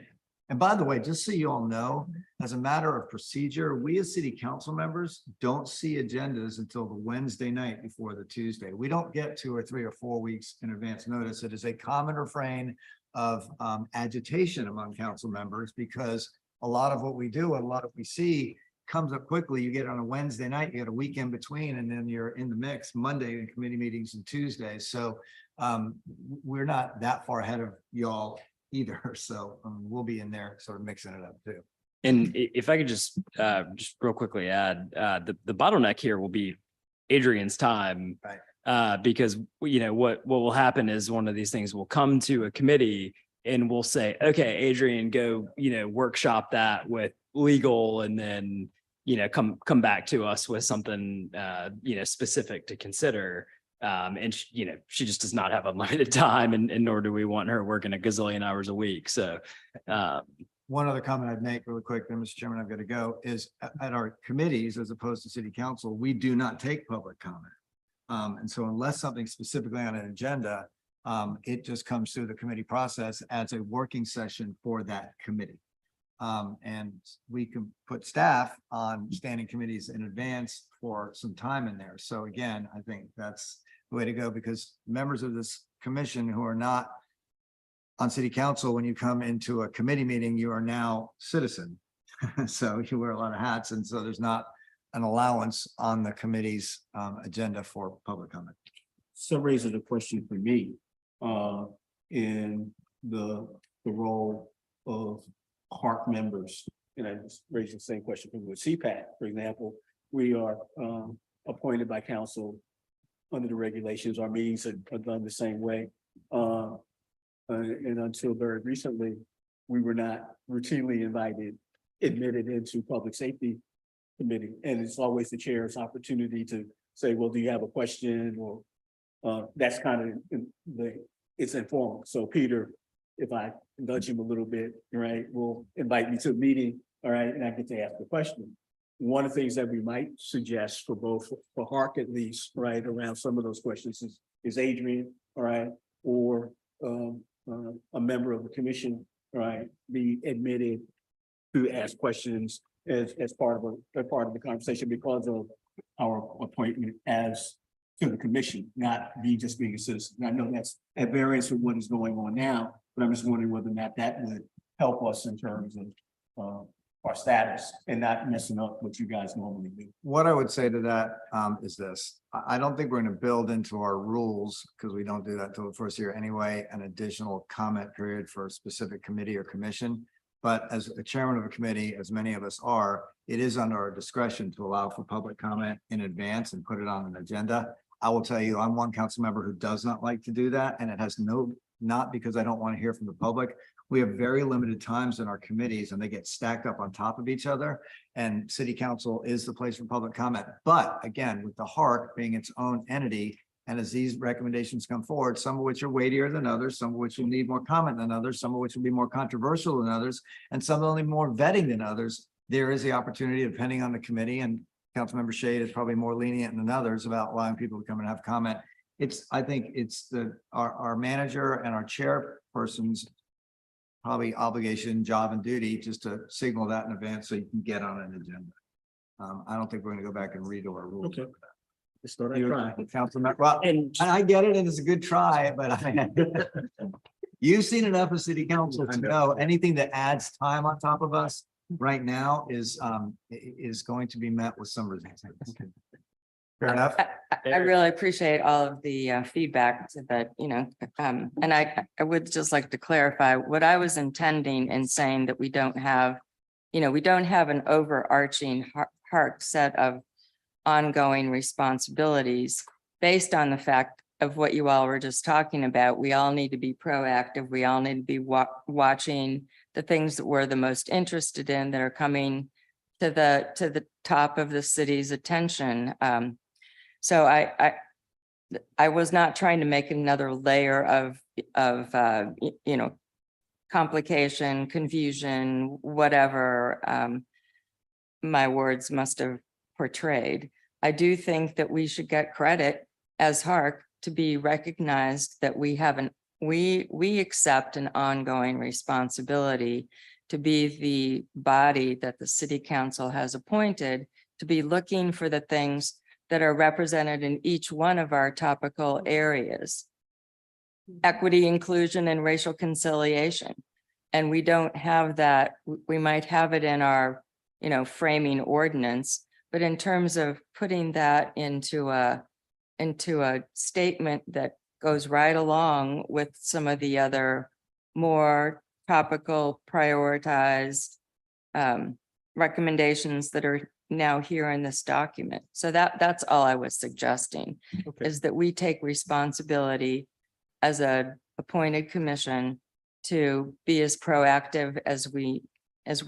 And by the way, just so you all know, as a matter of procedure, we as city council members don't see agendas until the Wednesday night before the Tuesday. We don't get 2 or 3 or 4 weeks in advance notice. It is a common refrain of agitation among council members, because a lot of what we do, a lot of what we see comes up quickly. You get on a Wednesday night, you get a week in between, and then you're in the mix Monday in committee meetings and Tuesdays. So we're not that far ahead of y'all either. So we'll be in there sort of mixing it up too. And if I could just real quickly add, the bottleneck here will be Adrian's time. Right. Because, what will happen is one of these things will come to a committee and we'll say, okay, Adrian, go, workshop that with legal, and then, come back to us with something, specific to consider. And she just does not have unlimited time, and nor do we want her working a gazillion hours a week. So, One other comment I'd make really quick, then Mr. Chairman, I've got to go, is at our committees, as opposed to city council, we do not take public comment. And so unless something specifically on an agenda, it just comes through the committee process as a working session for that committee. And we can put staff on standing committees in advance for some time in there. So again, I think that's the way to go, because members of this commission who are not on city council, when you come into a committee meeting, you are now citizen. So you wear a lot of hats, and so there's not an allowance on the committee's agenda for public comment. So raises a question for me, in the role of HARC members. And I just raised the same question with CPAC, for example. We are appointed by council under the regulations. Our meetings are done the same way. And until very recently, we were not routinely admitted into public safety committee. And it's always the chair's opportunity to say, well, do you have a question? Or that's kind of it's informal. So Peter, if I nudge him a little bit, right, will invite me to a meeting, all right, and I get to ask a question. One of the things that we might suggest for HARC at least, right, around some of those questions is Adrian, all right, or a member of the commission, all right, be admitted to ask questions as part of the conversation because of our appointment as to the commission, not me just being a citizen. And I know that's at variance with what is going on now, but I'm just wondering whether or not that would help us in terms of our status and not messing up what you guys normally do. What I would say to that is this, I don't think we're going to build into our rules, because we don't do that till the first year anyway, an additional comment period for a specific committee or commission. But as a chairman of a committee, as many of us are, it is under our discretion to allow for public comment in advance and put it on an agenda. I will tell you, I'm one council member who does not like to do that, and it has not because I don't want to hear from the public. We have very limited times in our committees and they get stacked up on top of each other. And city council is the place for public comment. But again, with the HARC being its own entity, and as these recommendations come forward, some of which are weightier than others, some of which will need more comment than others, some of which will be more controversial than others, and some will need more vetting than others, there is the opportunity, depending on the committee, and Councilmember Shade is probably more lenient than others about allowing people to come and have comment. I think it's our manager and our chairperson's probably obligation, job and duty just to signal that in advance so you can get on an agenda. I don't think we're going to go back and redo our rules. Okay. Let's start a try. Councilmember, well, And and I get it, and it's a good try, but you've seen enough of city council to know anything that adds time on top of us right now is going to be met with some resistance. Fair enough. I really appreciate all of the feedback to that, and I would just like to clarify what I was intending in saying that we don't have an overarching HARC set of ongoing responsibilities based on the fact of what you all were just talking about. We all need to be proactive. We all need to be watching the things that we're the most interested in that are coming to the top of the city's attention. So I was not trying to make another layer of complication, confusion, whatever my words must have portrayed. I do think that we should get credit as HARC to be recognized that we accept an ongoing responsibility to be the body that the city council has appointed to be looking for the things that are represented in each one of our topical areas. Equity, inclusion, and racial conciliation. And we don't have that. We might have it in our, framing ordinance, but in terms of putting that into a statement that goes right along with some of the other more topical prioritized recommendations that are now here in this document. So that's all I was suggesting, Okay. is that we take responsibility as a appointed commission to be as proactive as we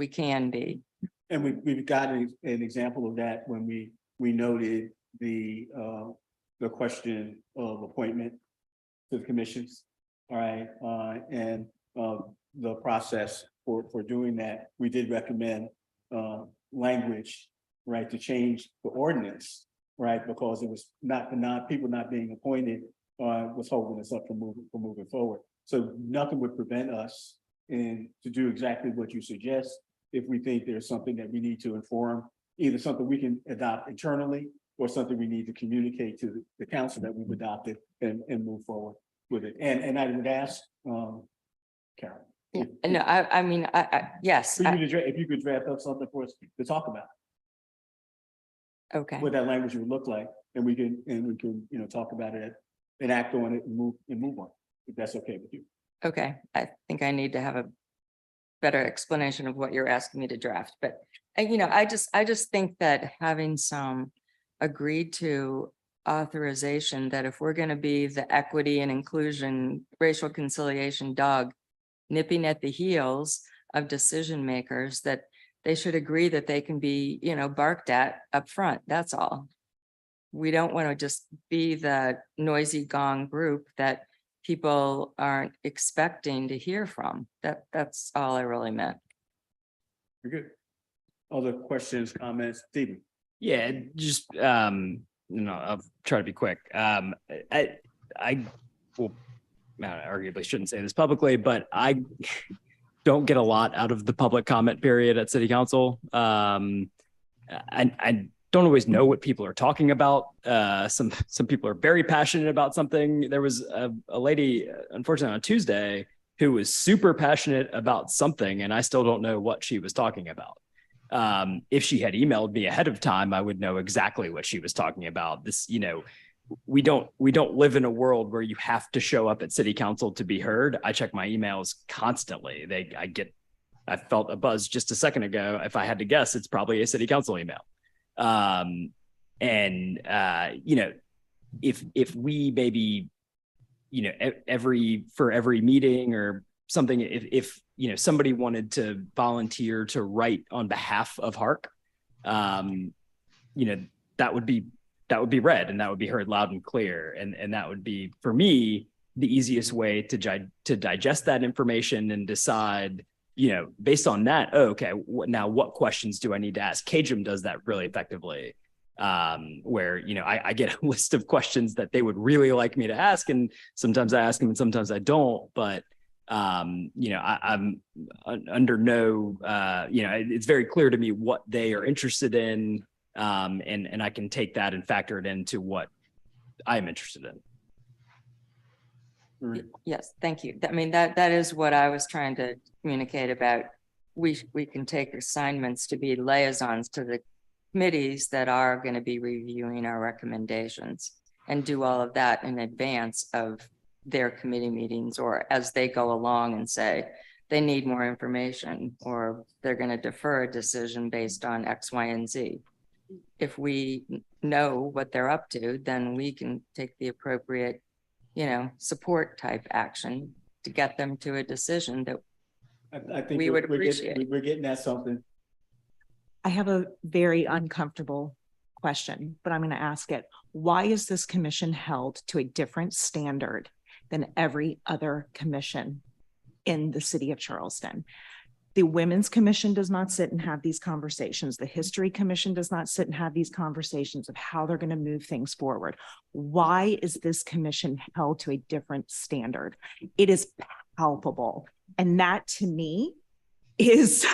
can be. And we've got an example of that when we noted the question of appointment to the commissions. All right, and the process for doing that, we did recommend language, right, to change the ordinance, right, because it was people not being appointed was holding us up from moving forward. So nothing would prevent us to do exactly what you suggest if we think there's something that we need to inform, either something we can adopt internally or something we need to communicate to the council that we've adopted and move forward with it. And I would ask, Carol. Yeah, no, I mean, yes. If you could draft up something for us to talk about, Okay, what that language would look like, and we can, talk about it and act on it and move on, if that's okay with you. okay. I think I need to have a better explanation of what you're asking me to draft, but I just think that having some agreed to authorization that if we're going to be the equity and inclusion, racial conciliation dog nipping at the heels of decision makers, that they should agree that they can be, barked at up front. That's all. We don't want to just be the noisy gong group that people aren't expecting to hear from. That's all I really meant. You're good. Other questions, comments, Stephen? yeah, just I'll try to be quick. I will arguably shouldn't say this publicly, but I don't get a lot out of the public comment period at city council. I don't always know what people are talking about. Some people are very passionate about something. There was a lady, unfortunately, on Tuesday who was super passionate about something, and I still don't know what she was talking about. If she had emailed me ahead of time, I would know exactly what she was talking about. This, you know, we don't live in a world where you have to show up at city council to be heard. I check my emails constantly. I felt a buzz just a second ago. If I had to guess, it's probably a city council email. You know, if we maybe, you know, for every meeting or something, if you know, somebody wanted to volunteer to write on behalf of HARC, you know, that would be read and that would be heard loud and clear. And that would be, for me, the easiest way to digest that information and decide, you know, based on that, oh, okay, now what questions do I need to ask? KJM does that really effectively, where, you know, I get a list of questions that they would really like me to ask. And sometimes I ask them and sometimes I don't, but, you know, I'm under no, you know, it's very clear to me what they are interested in. And I can take that and factor it into what I'm interested in. Yes, thank you. I mean, that is what I was trying to communicate about. We can take assignments to be liaisons to the committees that are going to be reviewing our recommendations and do all of that in advance of their committee meetings, or as they go along and say they need more information or they're going to defer a decision based on X, Y, and Z. If we know what they're up to, then we can take the appropriate, you know, support type action to get them to a decision that I think we would appreciate. We're getting at something. I have a very uncomfortable question, but I'm going to ask it. Why is this commission held to a different standard than every other commission in the city of Charleston? The Women's Commission does not sit and have these conversations. The History Commission does not sit and have these conversations of how they're going to move things forward. Why is this commission held to a different standard? It is palpable. And that to me is,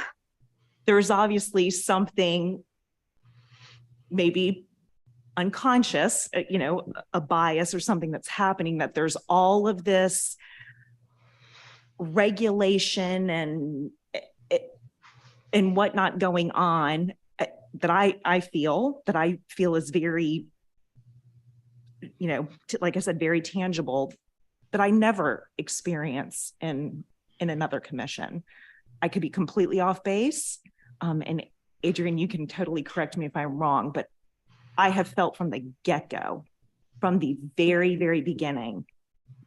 there's obviously something maybe unconscious, you know, a bias or something that's happening, that there's all of this regulation and whatnot going on that I feel is very, you know, like I said, very tangible, that I never experience in another commission. I could be completely off base. And Adrian, you can totally correct me if I'm wrong, but I have felt from the get-go, from the very, very beginning,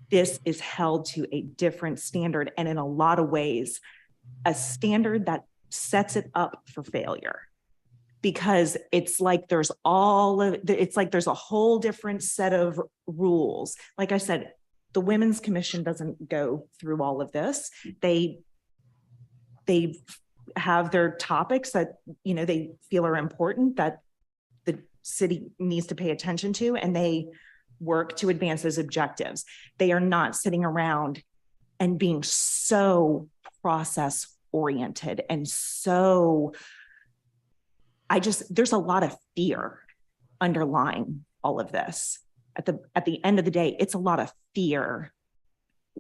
this is held to a different standard. And in a lot of ways, a standard that sets it up for failure, because it's like there's there's a whole different set of rules. Like I said, the Women's Commission doesn't go through all of this. They have their topics that, you know, they feel are important that the city needs to pay attention to, and they work to advance those objectives. They are not sitting around and being so process oriented and so, there's a lot of fear underlying all of this. At the end of the day, it's a lot of fear,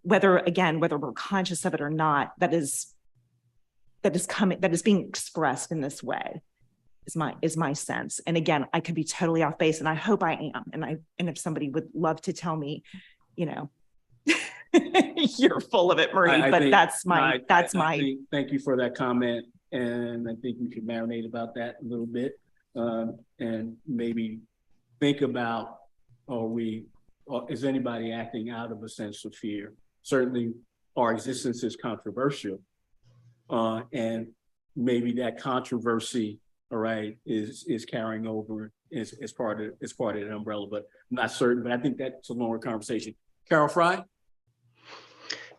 whether we're conscious of it or not, that is being expressed in this way, is my sense. And again, I could be totally off base, and I hope I am. And if somebody would love to tell me, you know, you're full of it, Marie, Thank you for that comment. And I think we should marinate about that a little bit, and maybe think about, is anybody acting out of a sense of fear? Certainly our existence is controversial, and maybe that controversy, all right, is carrying over as part of the umbrella, but I'm not certain, but I think that's a longer conversation. Carol Fry?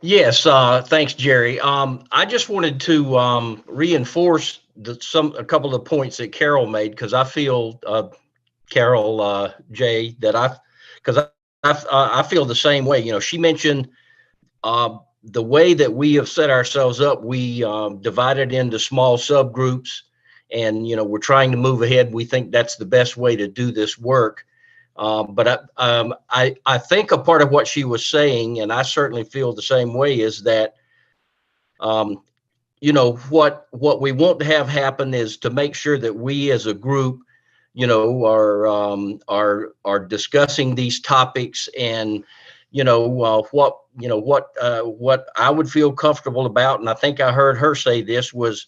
Yes, thanks, Jerry. I just wanted to reinforce a couple of points that Carol made, because I feel, Carol, Jay, that I feel the same way. You know, she mentioned the way that we have set ourselves up, we divided into small subgroups, and we're trying to move ahead. We think that's the best way to do this work. But I think a part of what she was saying, and I certainly feel the same way, is that what we want to have happen is to make sure that we as a group, are discussing these topics, and what I would feel comfortable about, and I think I heard her say this, was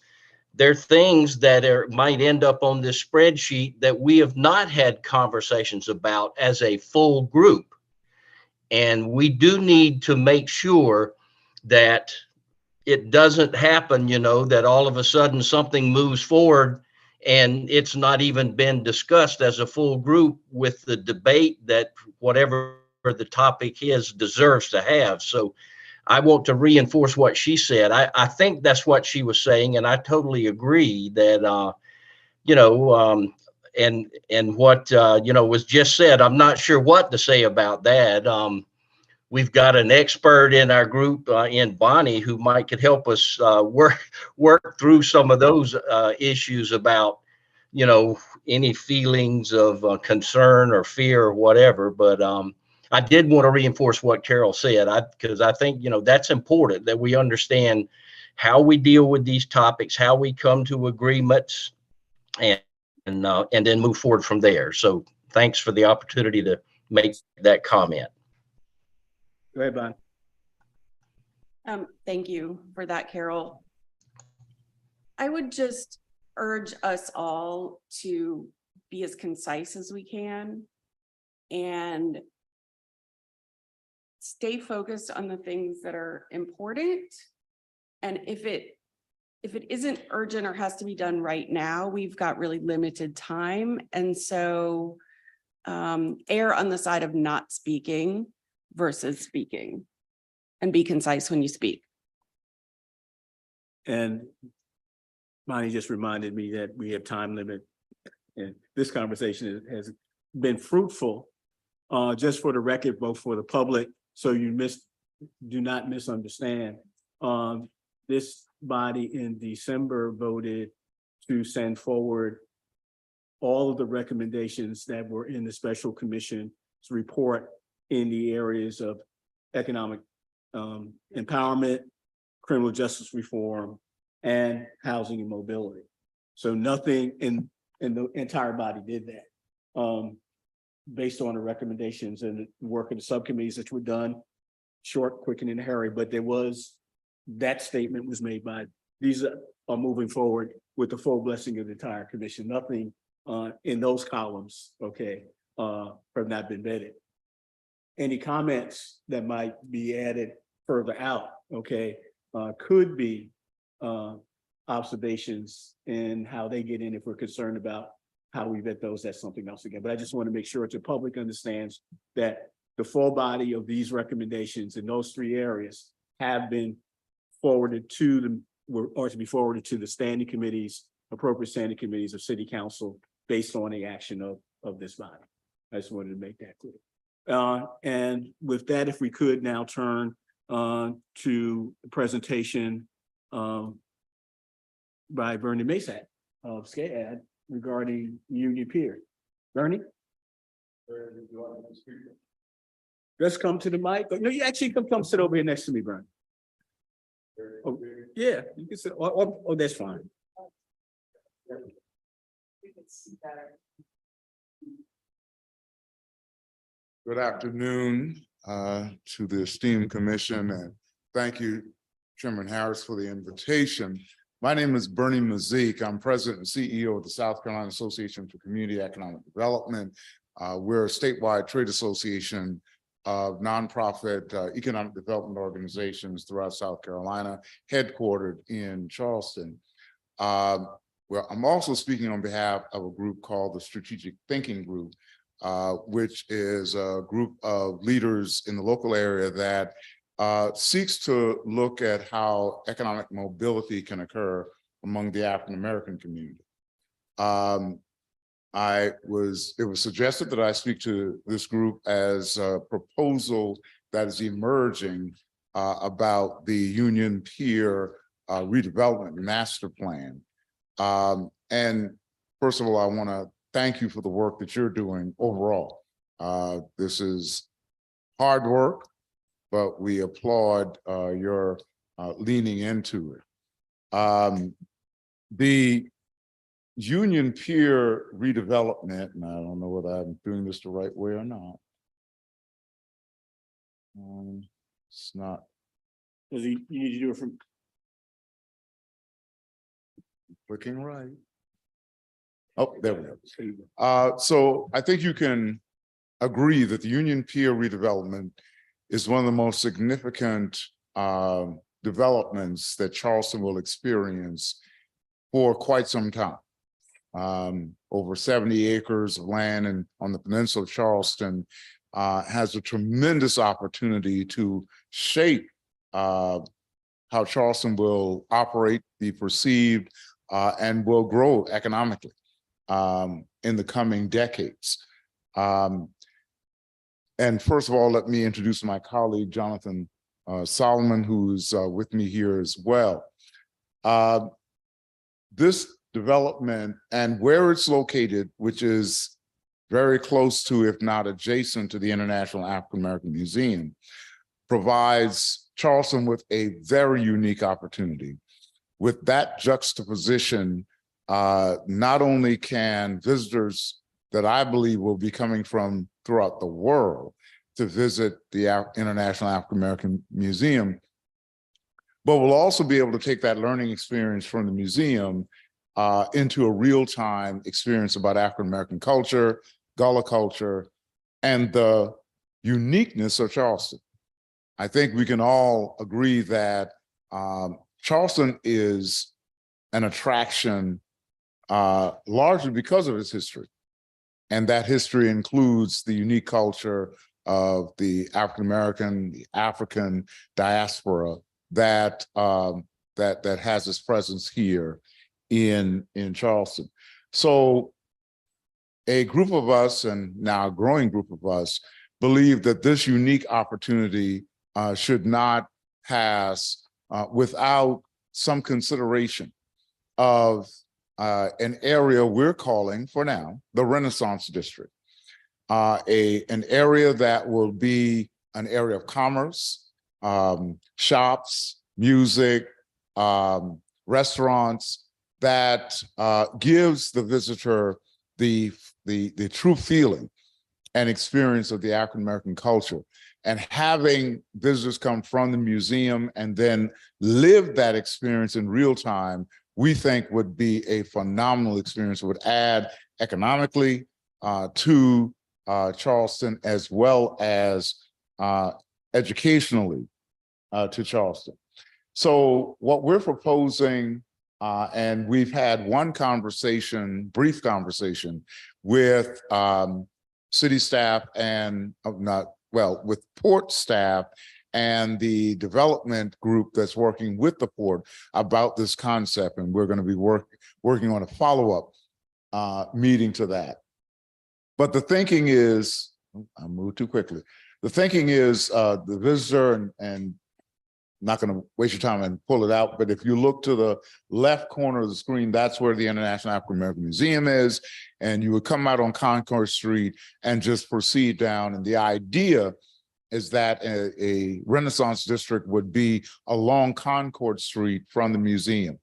there are things that might end up on this spreadsheet that we have not had conversations about as a full group. And we do need to make sure that it doesn't happen, that all of a sudden something moves forward and it's not even been discussed as a full group with the debate that whatever the topic is deserves to have. So I want to reinforce what she said. I think that's what she was saying, and I totally agree that and what was just said. I'm not sure what to say about that. We've got an expert in our group, in Bonnie, who could help us work through some of those issues about any feelings of concern or fear or whatever. But I did want to reinforce what Carol said, because I think that's important, that we understand how we deal with these topics, how we come to agreements, and then move forward from there. So thanks for the opportunity to make that comment. Go ahead, Bonnie. Thank you for that, Carol. I would just urge us all to be as concise as we can and stay focused on the things that are important. And if it isn't urgent or has to be done right now, we've got really limited time. And so err on the side of not speaking versus speaking, and be concise when you speak. And Bonnie just reminded me that we have time limit, and this conversation has been fruitful. Just for the record, both for the public, so do not misunderstand. This body in December voted to send forward all of the recommendations that were in the special commission's report in the areas of economic empowerment, criminal justice reform, and housing and mobility. So nothing in the entire body did that. Based on the recommendations and the work of the subcommittees that were done, short, quick, and in a hurry, but that statement was made by, these are moving forward with the full blessing of the entire commission. Nothing in those columns, okay, have not been vetted. Any comments that might be added further out, okay, could be observations in how they get in. If we're concerned about how we vet those, that's something else again. But I just want to make sure the public understands that the full body of these recommendations in those three areas have been forwarded to them, or to be forwarded to the standing committees, appropriate standing committees of city council, based on the action of this body. I just wanted to make that clear. And with that, if we could now turn to the presentation by Bernie Masak of SCAD regarding Union Pier. Bernie? Let's come to the mic. No, you actually come sit over here next to me, Bernie. Oh, yeah, you can sit. Oh, that's fine. Good afternoon to the esteemed commission, and thank you, Chairman Harris, for the invitation. My name is Bernie Mazik. I'm president and CEO of the South Carolina Association for Community Economic Development. We're a statewide trade association of nonprofit economic development organizations throughout South Carolina, headquartered in Charleston. Well, I'm also speaking on behalf of a group called the Strategic Thinking Group, which is a group of leaders in the local area that seeks to look at how economic mobility can occur among the African-American community. It was suggested that I speak to this group as a proposal that is emerging about the Union Pier redevelopment master plan. And first of all, I want to thank you for the work that you're doing overall. This is hard work, but we applaud your leaning into it. The Union Pier redevelopment, and I don't know whether I'm doing this the right way or not. It's not. Does he, you need to do it from, Looking right. Oh, there we go. So I think you can agree that the Union Pier redevelopment is one of the most significant developments that Charleston will experience for quite some time. Over 70 acres of land and on the peninsula of Charleston has a tremendous opportunity to shape how Charleston will operate, be perceived, and will grow economically in the coming decades. And first of all, let me introduce my colleague, Jonathan Solomon, who's with me here as well. This development and where it's located, which is very close to, if not adjacent to, the International African American Museum, provides Charleston with a very unique opportunity. With that juxtaposition, not only can visitors that I believe will be coming from throughout the world to visit the International African American Museum, but will also be able to take that learning experience from the museum into a real-time experience about African American culture, Gullah culture, and the uniqueness of Charleston. I think we can all agree that Charleston is an attraction largely because of its history. And that history includes the unique culture of the African American, the African diaspora that that has its presence here in Charleston. So a group of us, and now a growing group of us, believe that this unique opportunity should not pass without some consideration of an area we're calling, for now, the Renaissance District, an area that will be an area of commerce, shops, music, restaurants, that gives the visitor the true feeling and experience of the African American culture. And having visitors come from the museum and then live that experience in real time, we think would be a phenomenal experience. It would add economically to Charleston, as well as educationally to Charleston. So what we're proposing, and we've had one conversation, brief conversation, with city staff and with port staff and the development group that's working with the port about this concept. And we're going to be working on a follow-up meeting to that. But the thinking is, I moved too quickly. The thinking is the visitor, and not going to waste your time and pull it out, but if you look to the left corner of the screen, that's where the International African American Museum is. And you would come out on Concord Street and just proceed down. And the idea is that a Renaissance district would be along Concord Street from the museum.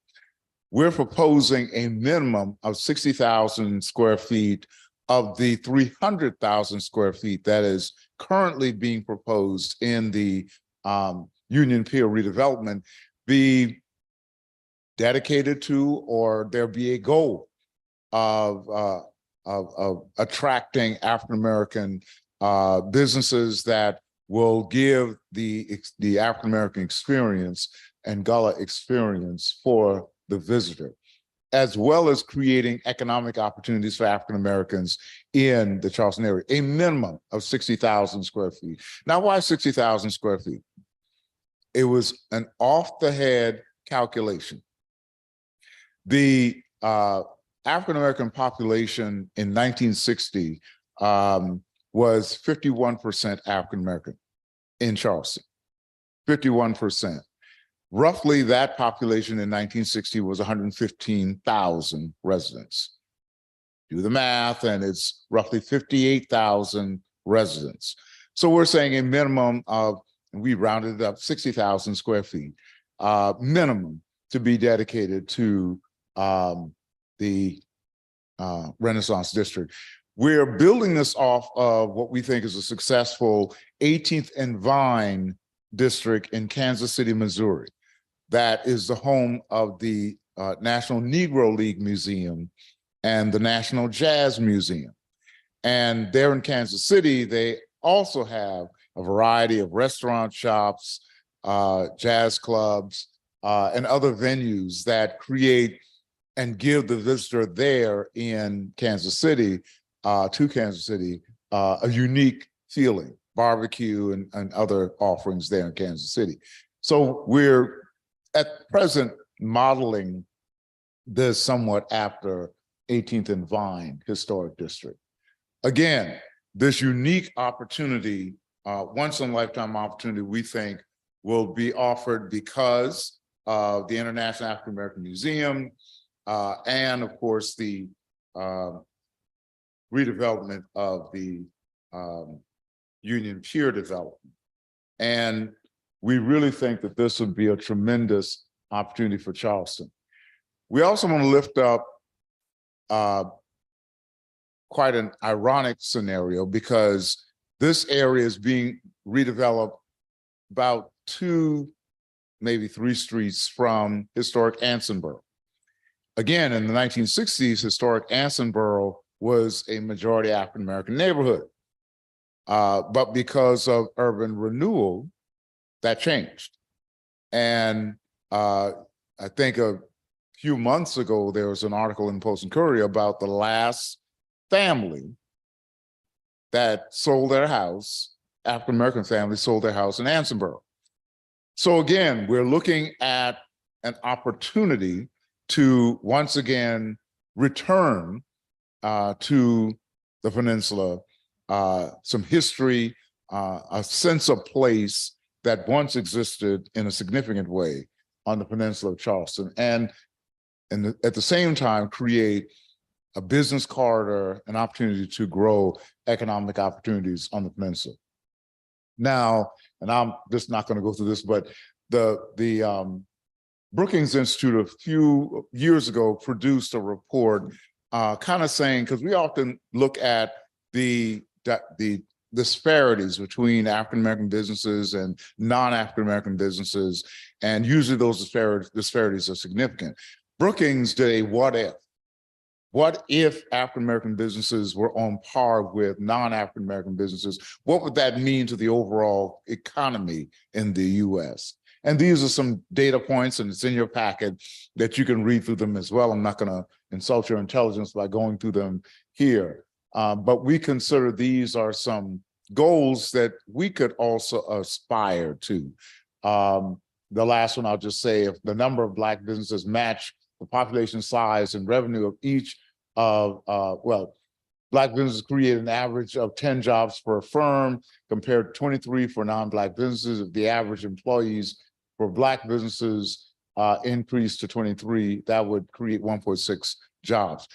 We're proposing a minimum of 60,000 square feet of the 300,000 square feet that is currently being proposed in the Union Pier redevelopment be dedicated to, or there be a goal of attracting African-American businesses that will give the African-American experience and Gullah experience for the visitor, as well as creating economic opportunities for African-Americans in the Charleston area, a minimum of 60,000 square feet. Now, why 60,000 square feet? It was an off-the-head calculation. The African-American population in 1960 was 51% African-American in Charleston. 51%. Roughly that population in 1960 was 115,000 residents. Do the math, and it's roughly 58,000 residents. So we're saying a minimum of, and we rounded it up, 60,000 square feet, minimum to be dedicated to the Renaissance District. We're building this off of what we think is a successful 18th and Vine district in Kansas City, Missouri. That is the home of the National Negro League Museum and the National Jazz Museum. And there in Kansas City, they also have a variety of restaurant shops, jazz clubs, and other venues that create and give the visitor there in Kansas City, to Kansas City, a unique feeling, barbecue and other offerings there in Kansas City. So we're at present modeling this somewhat after 18th and Vine Historic District. Again, this unique opportunity, once in a lifetime opportunity, we think will be offered because of the International African American Museum, and of course the redevelopment of the Union Pier development. And we really think that this would be a tremendous opportunity for Charleston. We also want to lift up quite an ironic scenario, because this area is being redeveloped about 2, maybe 3 streets from historic Ansonboro. Again, in the 1960s, historic Ansonboro was a majority African-American neighborhood. But because of urban renewal, that changed. And I think a few months ago, there was an article in Post and Courier about the last family that sold their house, African-American family sold their house in Ansonboro. So again, we're looking at an opportunity to once again return to the peninsula, some history, a sense of place that once existed in a significant way on the peninsula of Charleston, and at the same time create a business corridor, an opportunity to grow economic opportunities on the peninsula. Now, and I'm just not going to go through this, but the Brookings Institute a few years ago produced a report kind of saying, because we often look at the disparities between African-American businesses and non-African-American businesses, and usually those disparities are significant. Brookings did a what if. What if African-American businesses were on par with non-African-American businesses? What would that mean to the overall economy in the US? And these are some data points, and it's in your packet that you can read through them as well. I'm not going to insult your intelligence by going through them here. But we consider these are some goals that we could also aspire to. The last one, I'll just say, if the number of Black businesses match the population size and revenue of each of, Black businesses create an average of 10 jobs per firm compared to 23 for non-Black businesses. If the average employees for Black businesses increased to 23, that would create 1.6 jobs.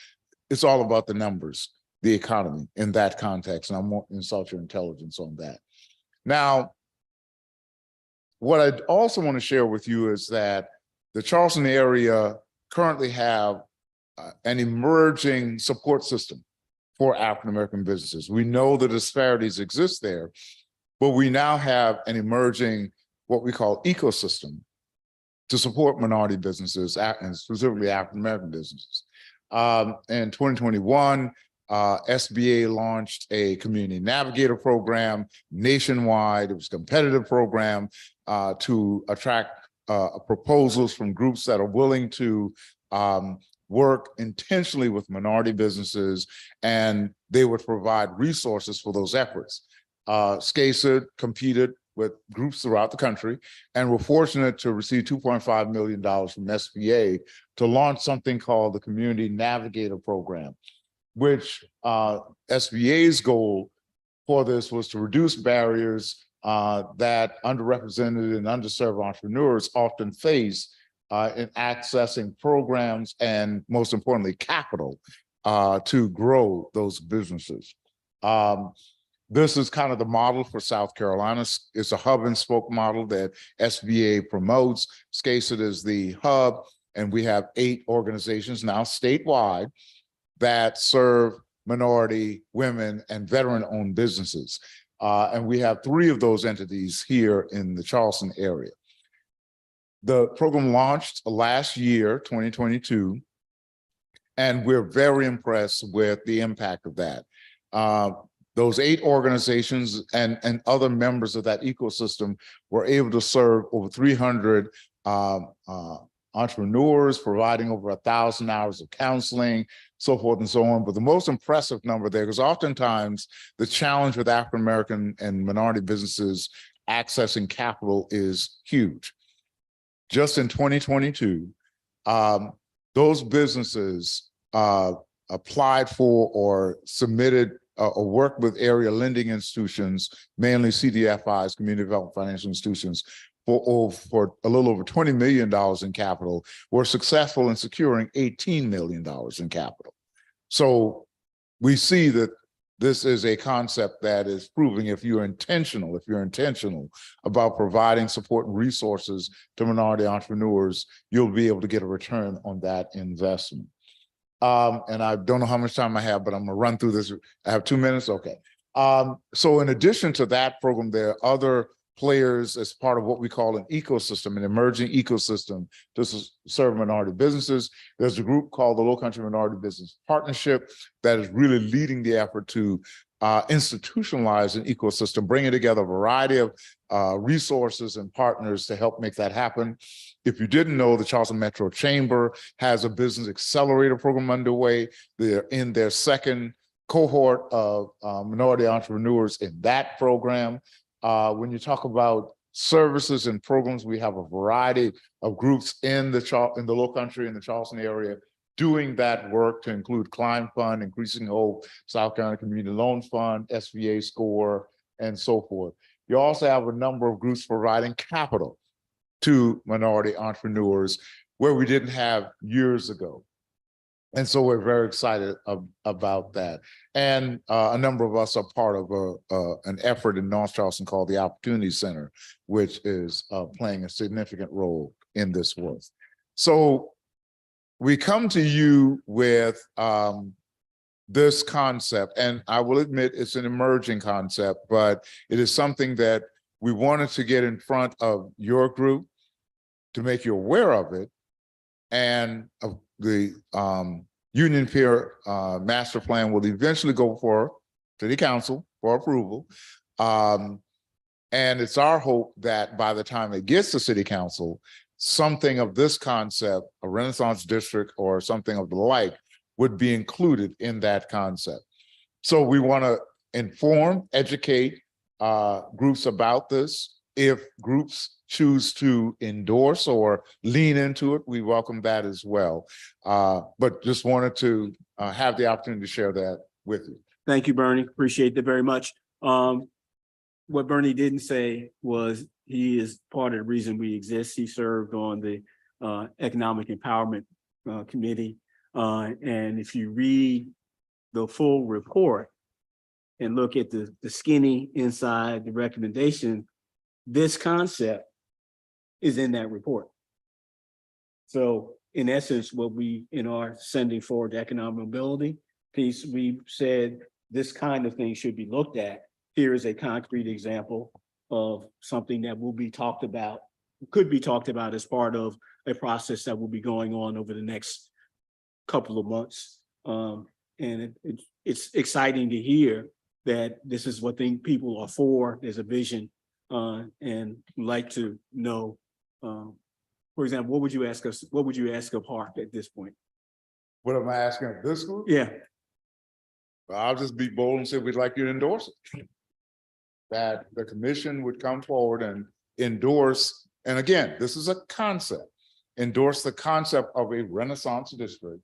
It's all about the numbers, the economy in that context, and I won't insult your intelligence on that. Now, what I also want to share with you is that the Charleston area currently have an emerging support system for African-American businesses. We know the disparities exist there, but we now have an emerging, what we call ecosystem to support minority businesses, and specifically African-American businesses. In 2021, SBA launched a community navigator program nationwide. It was a competitive program to attract proposals from groups that are willing to work intentionally with minority businesses, and they would provide resources for those efforts. SCASA competed with groups throughout the country, and we're fortunate to receive $2.5 million from SBA to launch something called the Community Navigator Program, which SBA's goal for this was to reduce barriers that underrepresented and underserved entrepreneurs often face in accessing programs and, most importantly, capital to grow those businesses. This is kind of the model for South Carolina. It's a hub and spoke model that SBA promotes. SCASIT is the hub, and we have 8 organizations now statewide that serve minority, women, and veteran-owned businesses. And we have 3 of those entities here in the Charleston area. The program launched last year, 2022, and we're very impressed with the impact of that. Those 8 organizations and other members of that ecosystem were able to serve over 300 entrepreneurs, providing over 1,000 hours of counseling, so forth and so on. But the most impressive number there, because oftentimes the challenge with African-American and minority businesses accessing capital is huge. Just in 2022, those businesses applied for or submitted or worked with area lending institutions, mainly CDFIs, community development financial institutions, for a little over $20 million in capital, were successful in securing $18 million in capital. So we see that this is a concept that is proving if you're intentional about providing support and resources to minority entrepreneurs, you'll be able to get a return on that investment. And I don't know how much time I have, but I'm gonna run through this. I have 2 minutes, okay. So in addition to that program, there are other players as part of what we call an ecosystem, an emerging ecosystem to serve minority businesses. There's a group called the Low Country Minority Business Partnership that is really leading the effort to institutionalize an ecosystem, bringing together a variety of resources and partners to help make that happen. If you didn't know, the Charleston Metro Chamber has a business accelerator program underway. They're in their 2nd cohort of minority entrepreneurs in that program. When you talk about services and programs, we have a variety of groups in the Low Country and the Charleston area doing that work, to include Climb Fund, Increasing Hope, South Carolina Community Loan Fund, SBA Score, and so forth. You also have a number of groups providing capital to minority entrepreneurs where we didn't have years ago. And so we're very excited about that. And a number of us are part of an effort in North Charleston called the Opportunity Center, which is playing a significant role in this work. So we come to you with this concept, and I will admit it's an emerging concept, but it is something that we wanted to get in front of your group to make you aware of it, and the Union Peer Master Plan will eventually go for City Council for approval. And it's our hope that by the time it gets to City Council, something of this concept, a Renaissance district or something of the like, would be included in that concept. So we want to inform, educate groups about this. If groups choose to endorse or lean into it, we welcome that as well. But just wanted to have the opportunity to share that with you. Thank you, Bernie. Appreciate that very much. What Bernie didn't say was he is part of the reason we exist. He served on the Economic Empowerment Committee. And if you read the full report and look at the skinny inside the recommendation, this concept is in that report. So in essence, what we, in our sending forward the economic mobility piece, we said this kind of thing should be looked at. Here is a concrete example of something that will be talked about, could be talked about as part of a process that will be going on over the next couple of months. And it's exciting to hear that this is what people are for. There's a vision, and like to know, for example, what would you ask us? What would you ask of Hark at this point? What am I asking of this group? Yeah. I'll just be bold and say we'd like you to endorse it. That the commission would come forward and endorse, and again, this is a concept, endorse the concept of a Renaissance district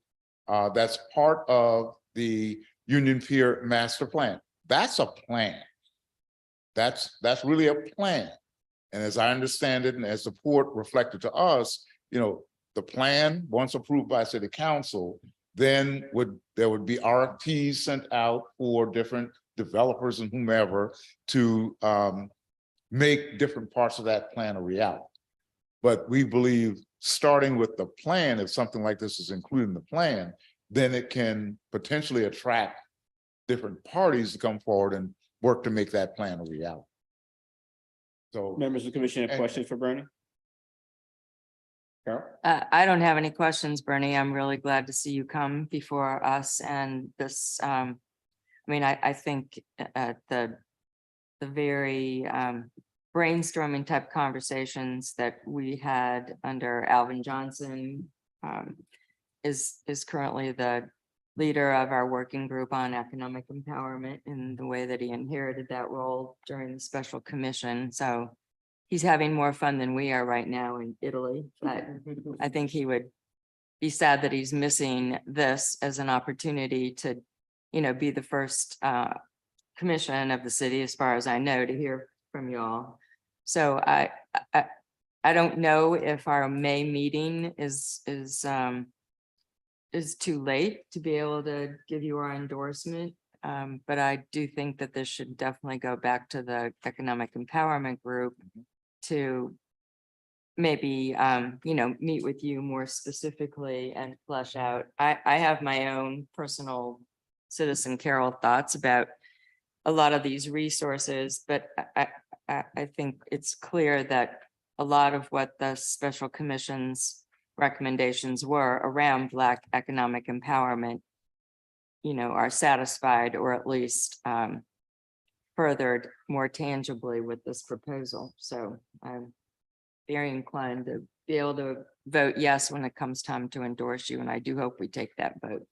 that's part of the Union Peer Master Plan. That's a plan. that's really a plan. And as I understand it, and as the port reflected to us, the plan, once approved by city council, then there would be RFPs sent out for different developers and whomever to make different parts of that plan a reality. But we believe starting with the plan, if something like this is included in the plan, then it can potentially attract different parties to come forward and work to make that plan a reality. So Members of the commission have And- questions for Bernie? Carol? I don't have any questions, Bernie. I'm really glad to see you come before us and this, I mean, I think the very brainstorming type conversations that we had under Alvin Johnson is currently the leader of our working group on economic empowerment in the way that he inherited that role during the special commission. So he's having more fun than we are right now in Italy, but I think he would be sad that he's missing this as an opportunity to, be the first commission of the city, as far as I know, to hear from you all. So I don't know if our May meeting is too late to be able to give you our endorsement. But I do think that this should definitely go back to the economic empowerment group to maybe, meet with you more specifically and flesh out. I have my own personal citizen Carol thoughts about a lot of these resources, but I think it's clear that a lot of what the special commission's recommendations were around Black economic empowerment, are satisfied or at least furthered more tangibly with this proposal. So I'm very inclined to be able to vote yes when it comes time to endorse you, and I do hope we take that vote.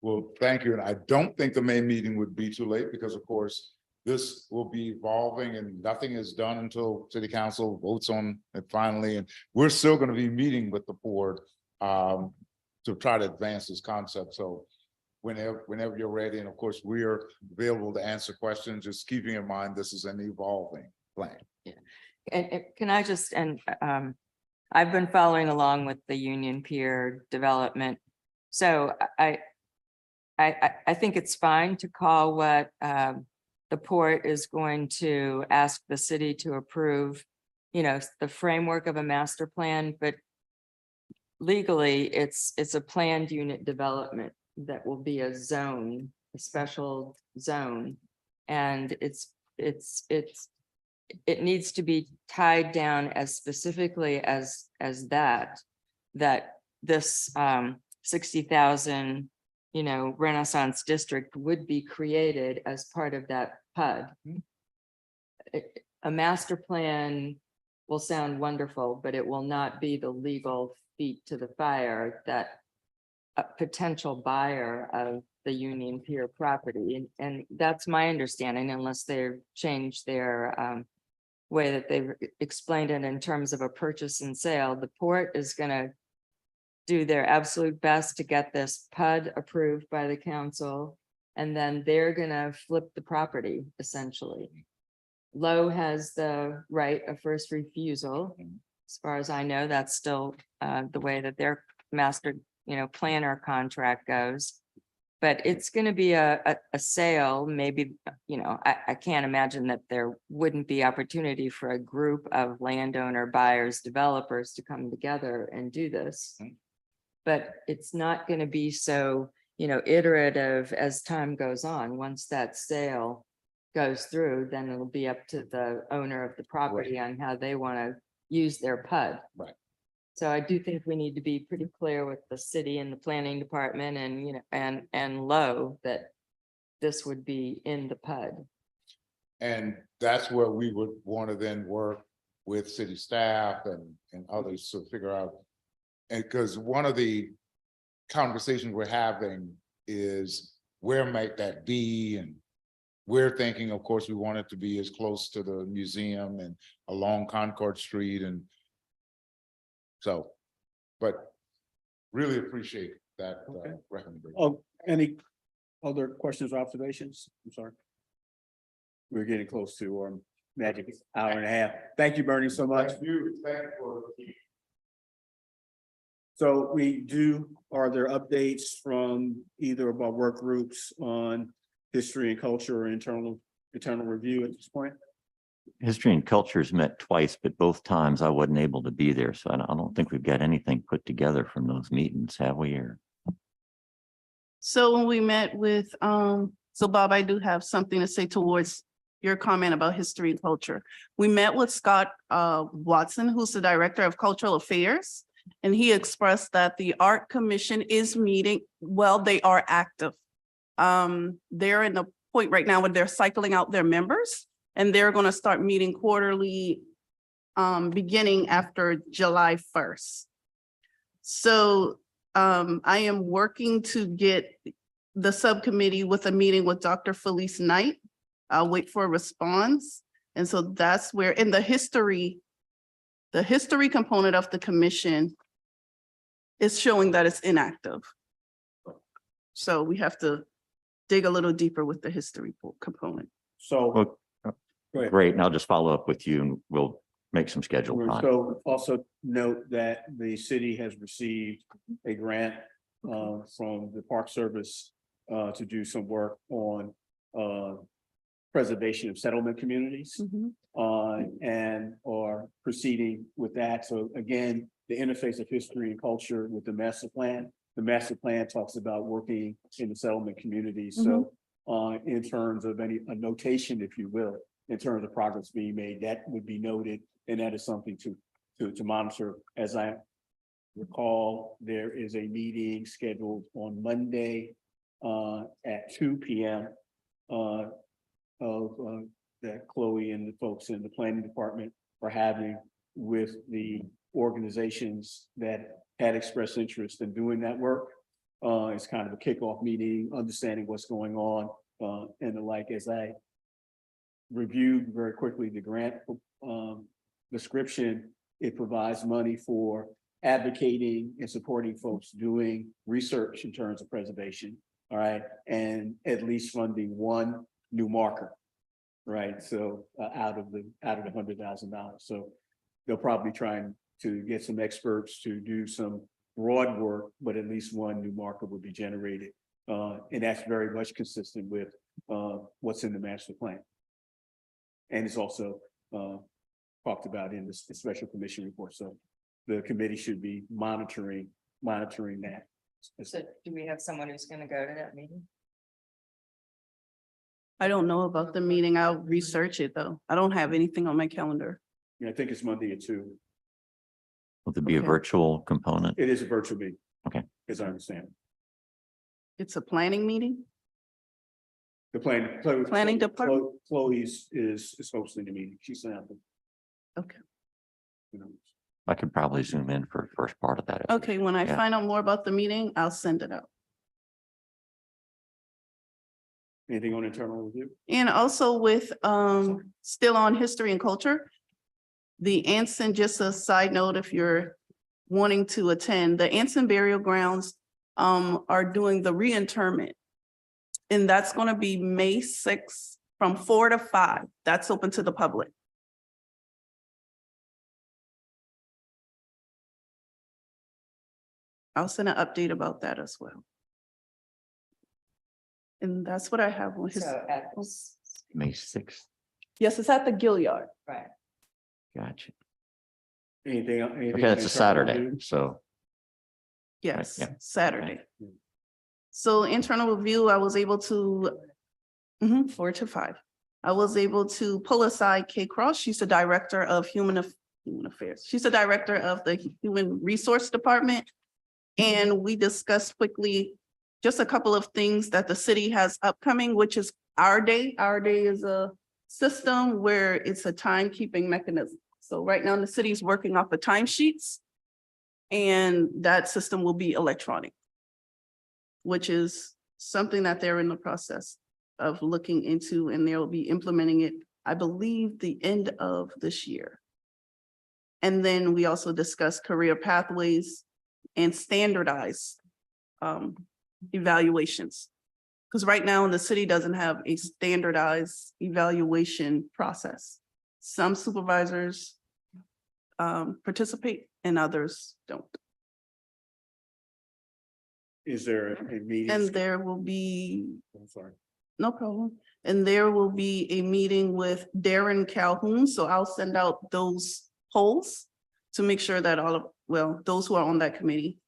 Well, thank you. And I don't think the May meeting would be too late because, of course, this will be evolving and nothing is done until city council votes on it finally. And we're still going to be meeting with the board to try to advance this concept. So whenever you're ready, and of course, we're available to answer questions, just keeping in mind this is an evolving plan. Yeah. And can I just, I've been following along with the Union Pier development. So I think it's fine to call what the port is going to ask the city to approve, the framework of a master plan, but legally it's a planned unit development that will be a zone, a special zone. And it needs to be tied down as specifically as that this 60,000 Renaissance district would be created as part of that PUD. A master plan will sound wonderful, but it will not be the legal feet to the fire that a potential buyer of the Union Pier property. And that's my understanding, unless they've changed their way that they've explained it in terms of a purchase and sale. The port is going to do their absolute best to get this PUD approved by the council, and then they're going to flip the property essentially. Lowe has the right of first refusal. As far as I know, that's still the way that their master, planner contract goes. But it's going to be a sale, maybe, I can't imagine that there wouldn't be opportunity for a group of landowner, buyers, developers to come together and do this. But it's not going to be so, iterative as time goes on. Once that sale goes through, then it'll be up to the owner of the property on how they want to use their PUD. Right. So I do think we need to be pretty clear with the city and the planning department and, and Lowe that this would be in the PUD. And that's where we would want to then work with city staff and others to figure out. And because one of the conversations we're having is where might that be? And we're thinking, of course, we want it to be as close to the museum and along Concord Street. And so, but really appreciate that Okay. recommendation. Oh, any other questions or observations? I'm sorry. we're getting close to our magic hour and a half. Thank you, Bernie, so much. Thank you. Thank you for. So are there updates from either of our work groups on history and culture or internal review at this point? History and Culture's met twice, but both times I wasn't able to be there. So I don't think we've got anything put together from those meetings, have we? Or So when we met with, so Bob, I do have something to say towards your comment about history and culture. We met with Scott Watson, who's the Director of Cultural Affairs, and he expressed that the Art Commission is meeting, well, they are active. They're in the point right now where they're cycling out their members, and they're going to start meeting quarterly beginning after July 1st. So I am working to get the subcommittee with a meeting with Dr. Felice Knight. I'll wait for a response. And so that's where in the history component of the commission is showing that it's inactive. So we have to dig a little deeper with the history component. So, Well, go ahead. great, and I'll just follow up with you and we'll make some scheduled time. So also note that the city has received a grant from the Park Service to do some work on preservation of settlement communities and are proceeding with that. So again, the interface of history and culture with the master plan. The master plan talks about working in the settlement communities. So in terms of a notation, if you will, in terms of progress being made, that would be noted. And that is something to monitor. As I recall, there is a meeting scheduled on Monday at 2 p.m. That Chloe and the folks in the planning department are having with the organizations that had expressed interest in doing that work. It's kind of a kickoff meeting, understanding what's going on and the like. As I reviewed very quickly the grant description, it provides money for advocating and supporting folks doing research in terms of preservation. All right, and at least funding one new marker, right? So out of the $100,000. So they'll probably try to get some experts to do some broad work, but at least one new marker would be generated. And that's very much consistent with what's in the master plan. And it's also talked about in the special commission report. So the committee should be monitoring that. So do we have someone who's going to go to that meeting? I don't know about the meeting. I'll research it though. I don't have anything on my calendar. Yeah, I think it's Monday at 2. Will there be a Okay. virtual component? It is a virtual meeting. Okay. As I understand. It's a planning meeting. The Planning department? Chloe's is hosting the meeting. She's saying. Okay. You know, I could probably zoom in for the first part of that. Okay, when I Yeah. find out more about the meeting, I'll send it out. anything on internal review? And also with, still on history and culture, the Anson, just a side note, if you're wanting to attend, the Anson Burial Grounds are doing the reinterment. And that's gonna be May 6th from 4 to 5. That's open to the public. I'll send an update about that as well. And that's what I have on his, So at, May 6th. yes, it's at the Gilliard. right. Gotcha. Anything? Okay, that's a Saturday, so. Yes, yeah. Saturday. So internal review, I was able to, 4 to 5. I was able to pull aside Kay Cross. She's the director of Human Affairs. She's the director of the Human Resource Department. And we discussed quickly just a couple of things that the city has upcoming, which is Our Day. Our Day is a system where it's a timekeeping mechanism. So right now the city's working off the timesheets, and that system will be electronic, which is something that they're in the process of looking into, and they'll be implementing it, I believe, the end of this year. And then we also discussed career pathways and standardized evaluations. Because right now, the city doesn't have a standardized evaluation process. Some supervisors participate and others don't. Is there a meeting? And there will be, I'm sorry. no problem, and there will be a meeting with Darren Calhoun, so I'll send out those polls to make sure that all of, well, those who are on that committee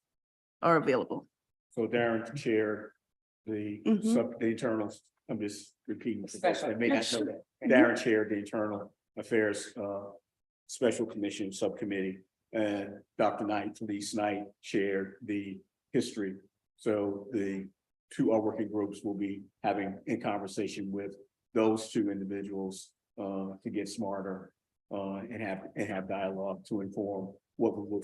are available. So Darren to chair the the internal, I'm just repeating. for those that may not know that. Darren chaired the Internal Affairs Special Commission Subcommittee, and Dr. Knight, Felice Knight, chaired the History. So the two our working groups will be having in conversation with those two individuals to get smarter and have dialogue to inform what will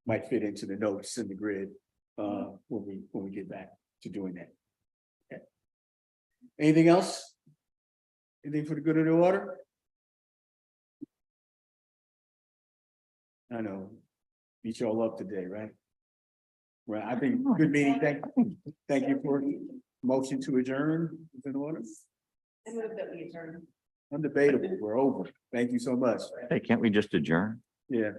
might fit into the notes in the grid when we get back to doing that. Okay. Anything else? Anything for the good of the order? I know, beat y'all up today, right? Right, I think good meeting. Thank you for motion to adjourn. Is in order? I move that we adjourn. Undebatable. We're over. Thank you so much. Hey, can't we just adjourn? Yeah.